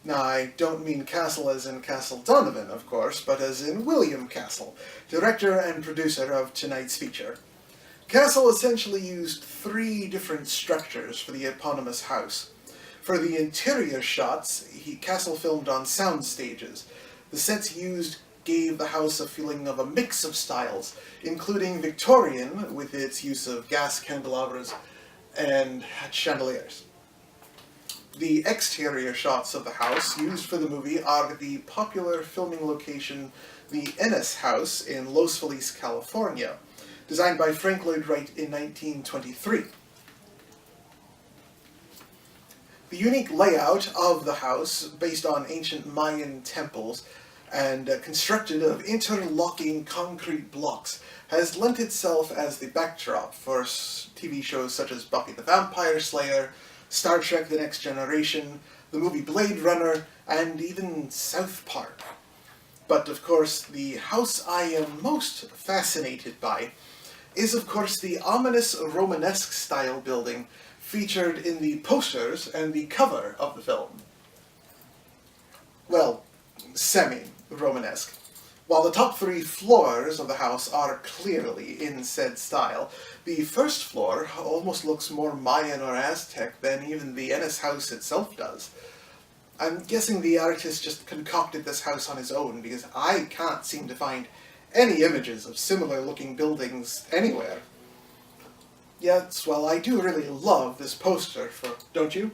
Now, I don't mean Castle as in Castle Donovan, of course, but as in William Castle, director and producer of tonight's feature. Castle essentially used 3 different structures for the eponymous house. For the interior shots, Castle filmed on sound stages. The sets used gave the house a feeling of a mix of styles, including Victorian, with its use of gas candelabras and chandeliers. The exterior shots of the house used for the movie are the popular filming location, the Ennis House in Los Feliz, California, designed by Frank Lloyd Wright in 1923. The unique layout of the house, based on ancient Mayan temples and constructed of interlocking concrete blocks, has lent itself as the backdrop for TV shows such as Buffy the Vampire Slayer, Star Trek The Next Generation, the movie Blade Runner, and even South Park. But of course, the house I am most fascinated by is of course the ominous Romanesque style building featured in the posters and the cover of the film. Well, semi-Romanesque. While the top 3 floors of the house are clearly in said style, the first floor almost looks more Mayan or Aztec than even the Ennis house itself does. I'm guessing the artist just concocted this house on his own, because I can't seem to find any images of similar looking buildings anywhere. Yes, well, I do really love this poster, don't you?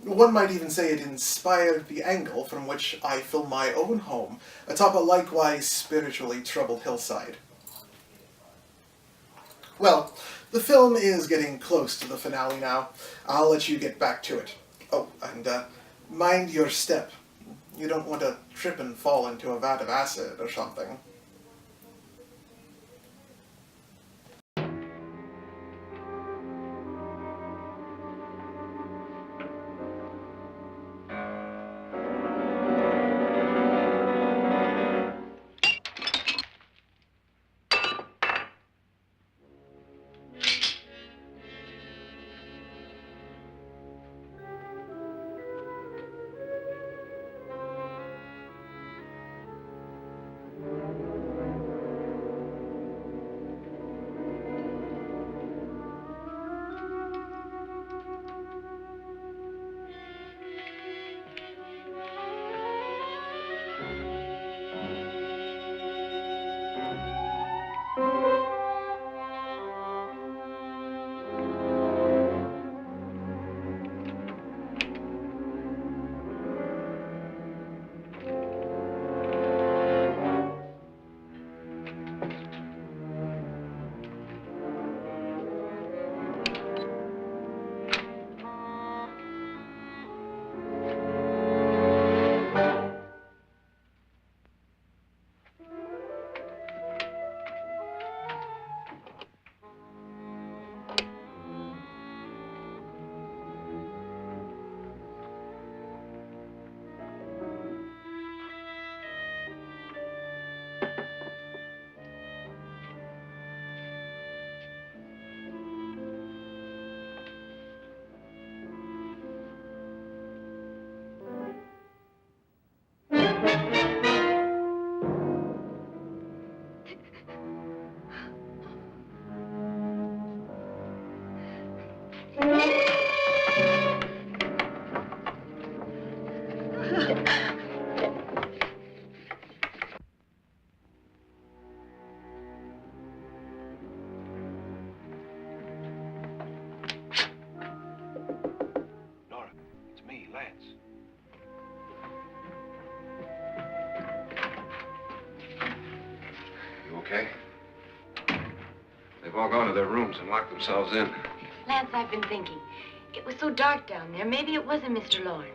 One might even say it inspired the angle from which I film my own home, atop a likewise spiritually troubled hillside. Well, the film is getting close to the finale now. I'll let you get back to it. Oh, and mind your step. You don't want to trip and fall into a vat of acid or something. Okay? They've all gone to their rooms and locked themselves in. Lance, I've been thinking. It was so dark down there. Maybe it wasn't Mr. Lorne.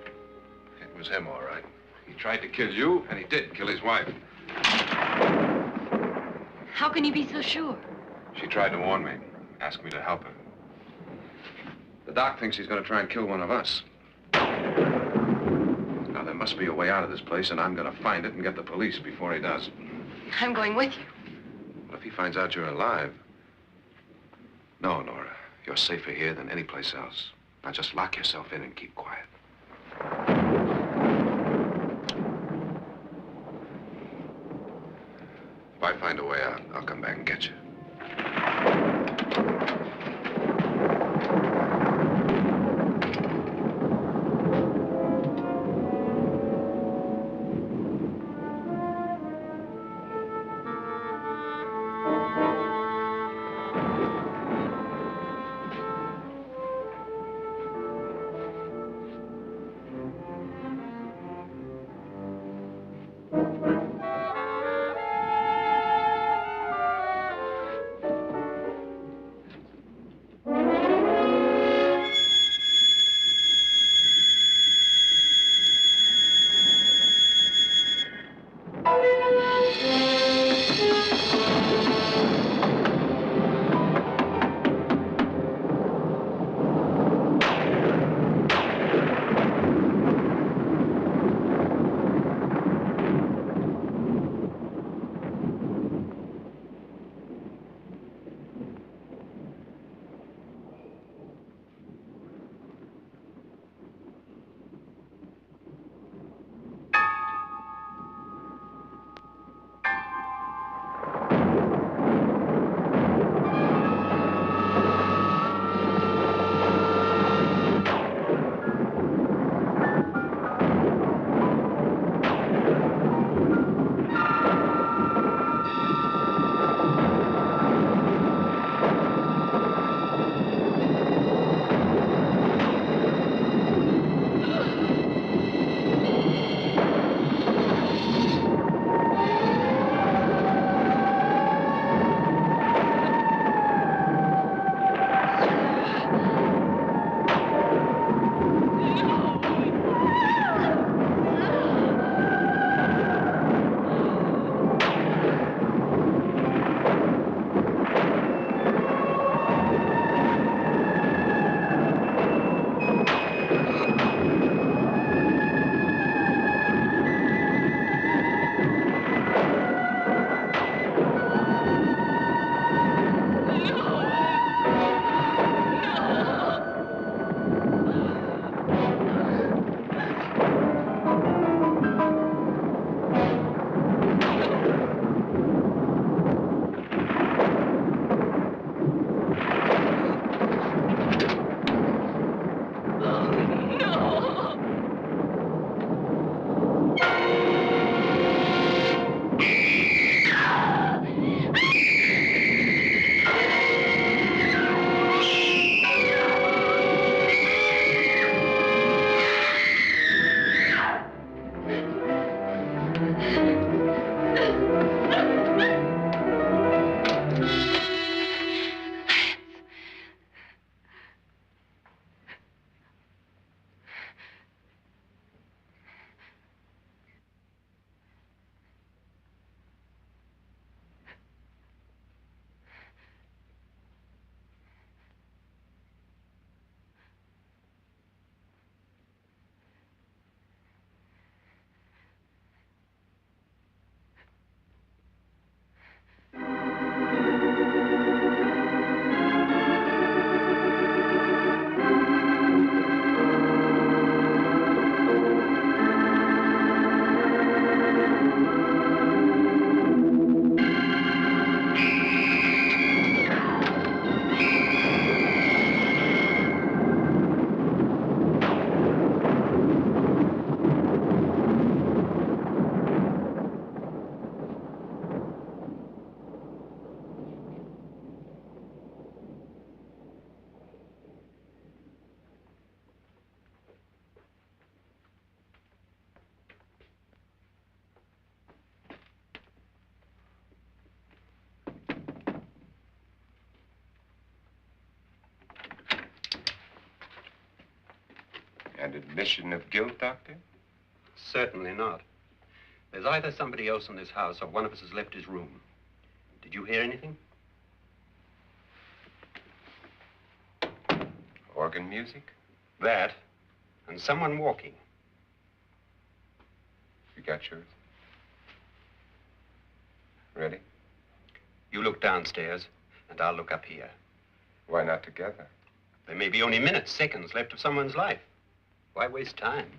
It was him, all right. He tried to kill you, and he did kill his wife. How can you be so sure? She tried to warn me, asked me to help her. The doc thinks he's going to try and kill one of us. Now, there must be a way out of this place, and I'm going to find it and get the police before he does. I'm going with you. Well, if he finds out you're alive... No, Nora. You're safer here than any place else. Now, just lock yourself in and keep quiet. If I find a way out, I'll come back and get you. An admission of guilt, Doctor? Certainly not. There's either somebody else in this house or one of us has left his room. Did you hear anything? Organ music? That, and someone walking. You got yours? Ready? You look downstairs, and I'll look up here. Why not together? There may be only minutes, seconds left of someone's life. Why waste time?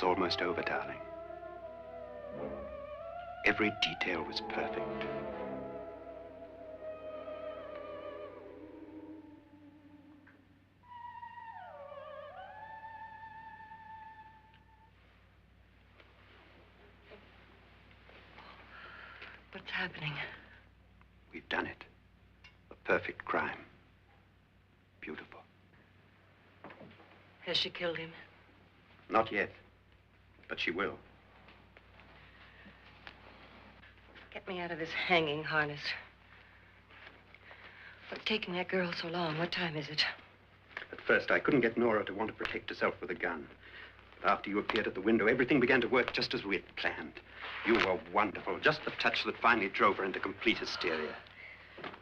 It's almost over, darling. Every detail was perfect. What's happening? We've done it. A perfect crime. Beautiful. Has she killed him? Not yet, but she will. Get me out of this hanging harness. What's taking that girl so long? What time is it? At first, I couldn't get Nora to want to protect herself with a gun. But after you appeared at the window, everything began to work just as we had planned. You were wonderful. Just the touch that finally drove her into complete hysteria.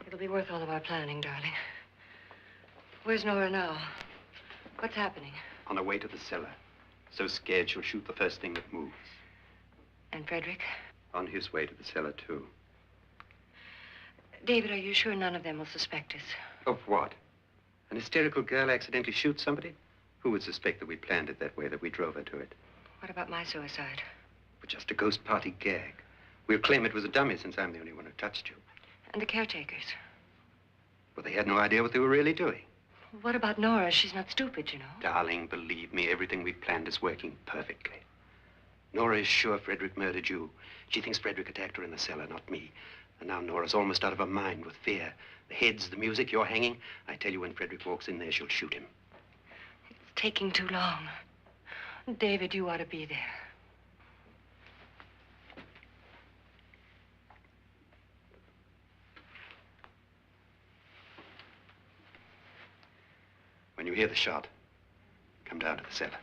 It'll be worth all of our planning, darling. Where's Nora now? What's happening? On her way to the cellar. So scared she'll shoot the first thing that moves. And Frederick? On his way to the cellar, too. David, are you sure none of them will suspect us? Of what? An hysterical girl accidentally shoots somebody? Who would suspect that we planned it that way, that we drove her to it? What about my suicide? But just a ghost party gag. We'll claim it was a dummy since I'm the only one who touched you. And the caretakers? Well, they had no idea what they were really doing. What about Nora? She's not stupid, you know. Darling, believe me, everything we planned is working perfectly. Nora is sure Frederick murdered you. She thinks Frederick attacked her in the cellar, not me. And now Nora's almost out of her mind with fear. The heads, the music, you're hanging. I tell you, when Frederick walks in there, she'll shoot him. It's taking too long. David, you ought to be there. When you hear the shot, come down to the cellar.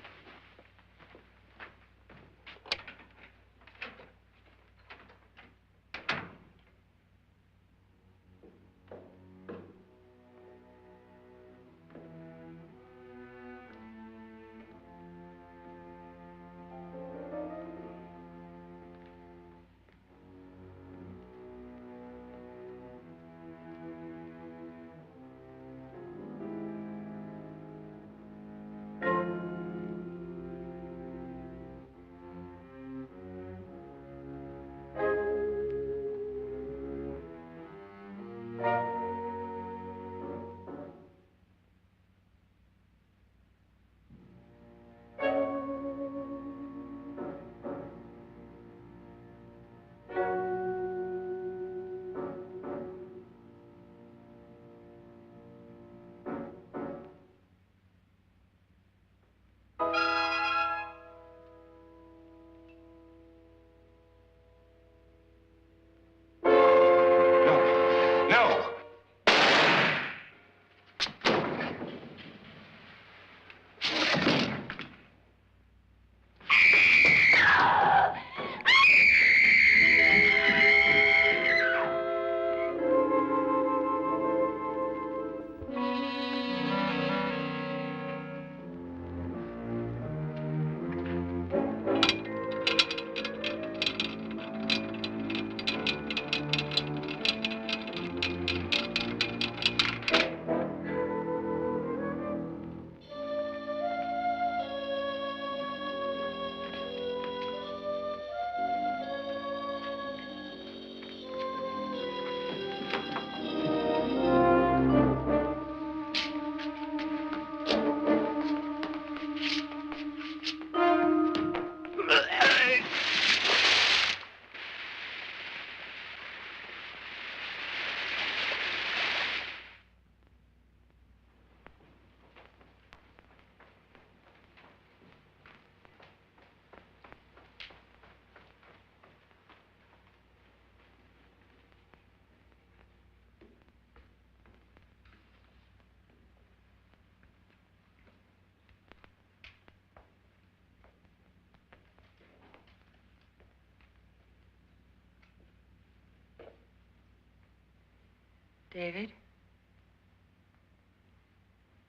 David?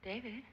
David?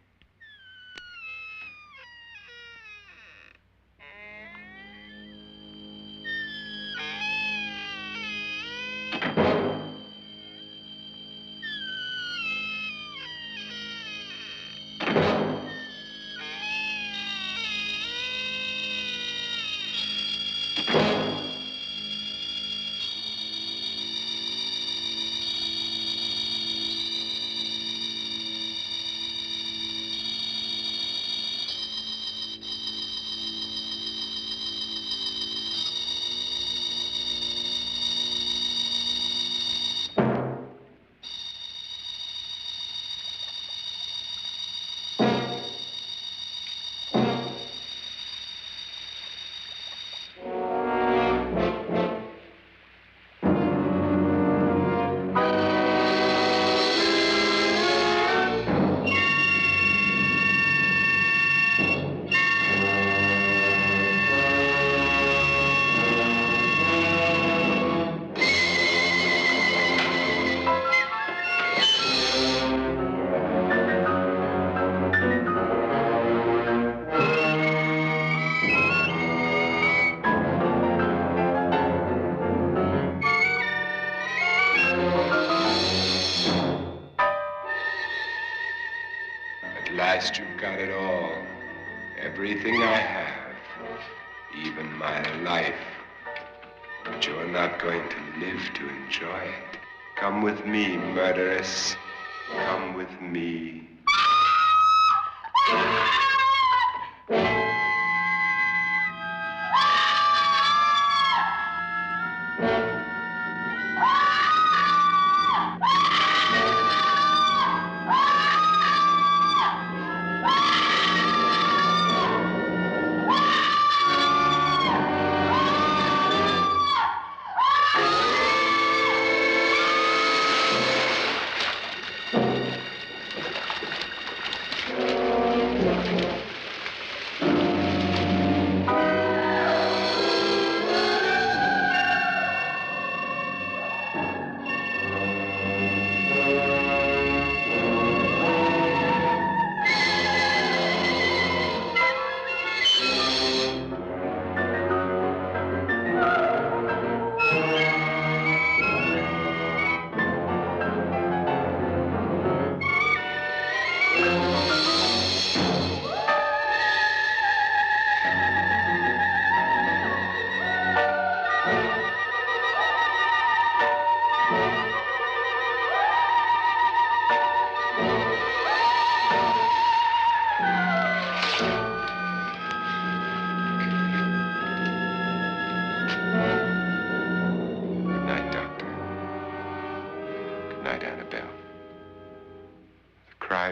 At last you've got it all. Everything I have. Even my life. But you're not going to live to enjoy it. Come with me, murderess. Come with me.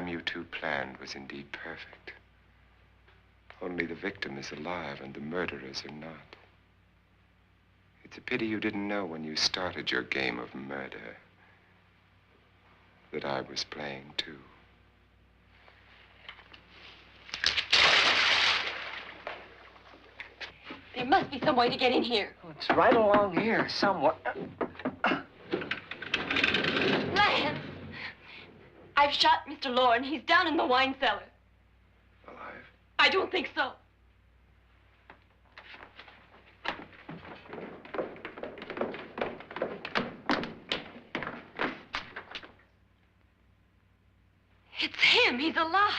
You two planned was indeed perfect. Only the victim is alive and the murderers are not. It's a pity you didn't know when you started your game of murder that I was playing too. There must be some way to get in here. Oh, it's right along here, somewhere. Lance! I've shot Mr. Loren. He's down in the wine cellar. Alive? I don't think so. It's him. He's alive.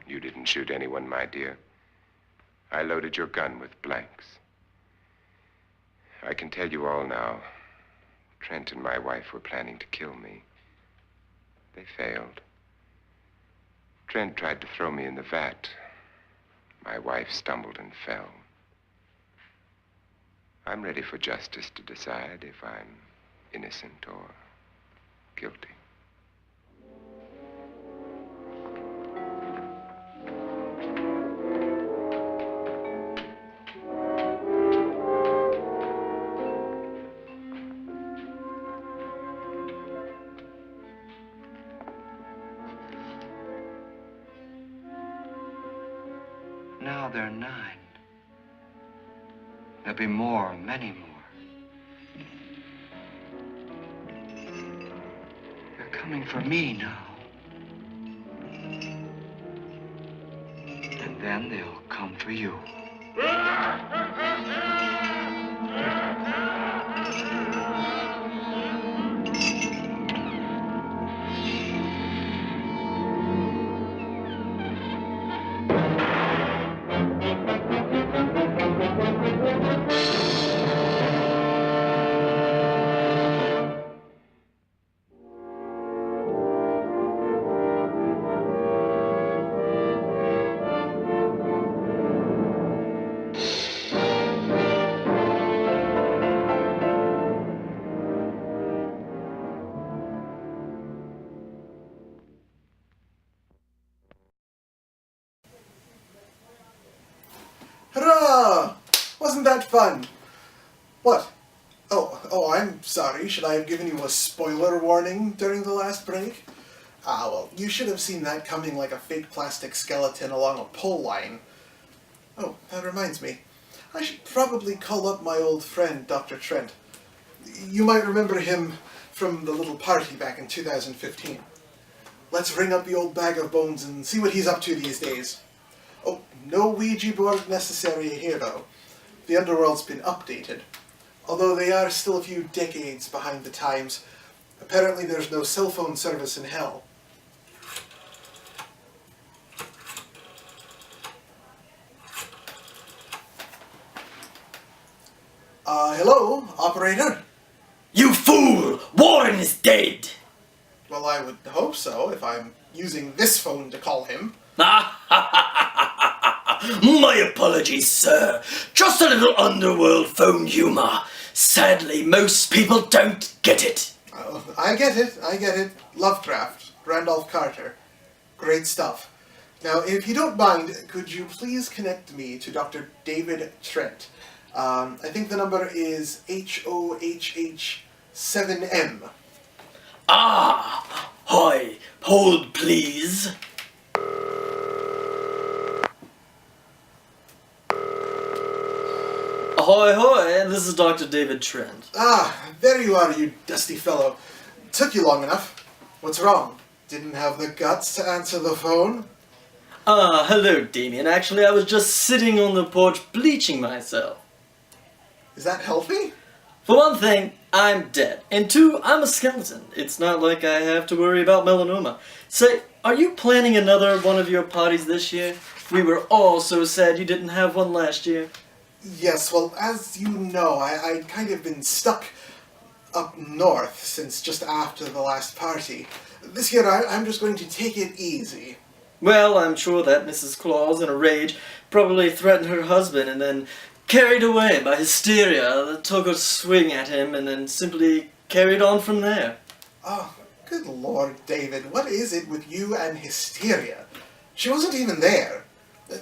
You didn't shoot anyone, my dear. I loaded your gun with blanks. I can tell you all now. Trent and my wife were planning to kill me. They failed. Trent tried to throw me in the vat. My wife stumbled and fell. I'm ready for justice to decide if I'm innocent or guilty. Now there are 9. There'll be more, many more. They're coming for me now. And then they'll come for you. Hurrah! Wasn't that fun? What? Oh, I'm sorry. Should I have given you a spoiler warning during the last break? Ah, well, you should have seen that coming like a fake plastic skeleton along a pole line. Oh, that reminds me. I should probably call up my old friend, Dr. Trent. You might remember him from the little party back in 2015. Let's ring up the old bag of bones and see what he's up to these days. Oh, no Ouija board necessary here, though. The underworld's been updated. Although they are still a few decades behind the times, apparently there's no cell phone service in hell. Hello, operator? You fool! Warren is dead! Well, I would hope so, if I'm using this phone to call him. My apologies, sir. Just a little underworld phone humor. Sadly, most people don't get it. Oh, I get it. Lovecraft, Randolph Carter. Great stuff. Now, if you don't mind, could you please connect me to Dr. David Trent? I think the number is HOHH7M. Ah! Hi. Hold, please. Ahoy, this is Dr. David Trent. Ah, there you are, you dusty fellow. Took you long enough. What's wrong? Didn't have the guts to answer the phone? Hello, Damian. Actually, I was just sitting on the porch bleaching myself. Is that healthy? For one thing, I'm dead. And two, I'm a skeleton. It's not like I have to worry about melanoma. Say, are you planning another one of your parties this year? We were all so sad you didn't have one last year. Yes, well, as you know, I'd kind of been stuck up north since just after the last party. This year, I'm just going to take it easy. Well, I'm sure that Mrs. Claus, in a rage, probably threatened her husband and then, carried away by hysteria, took a swing at him and then simply carried on from there. Oh, good Lord, David, what is it with you and hysteria? She wasn't even there.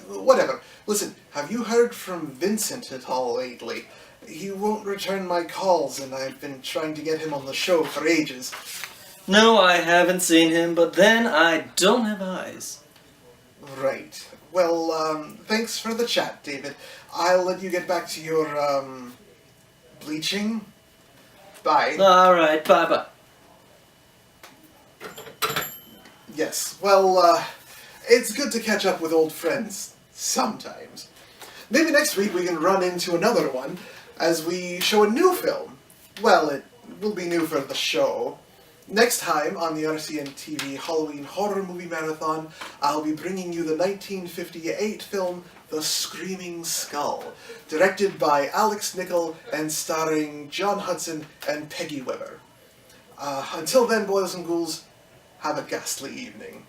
Whatever. Listen, have you heard from Vincent at all lately? He won't return my calls, and I've been trying to get him on the show for ages. No, I haven't seen him, but then I don't have eyes. Right. Well, thanks for the chat, David. I'll let you get back to your, bleaching. Bye. Alright, bye-bye. Yes, well, it's good to catch up with old friends, sometimes. Maybe next week we can run into another one, as we show a new film. Well, it will be new for the show. Next time on the RCN TV Halloween Horror Movie Marathon, I'll be bringing you the 1958 film The Screaming Skull, directed by Alex Nichol and starring John Hudson and Peggy Weber. Until then, boys and ghouls, have a ghastly evening.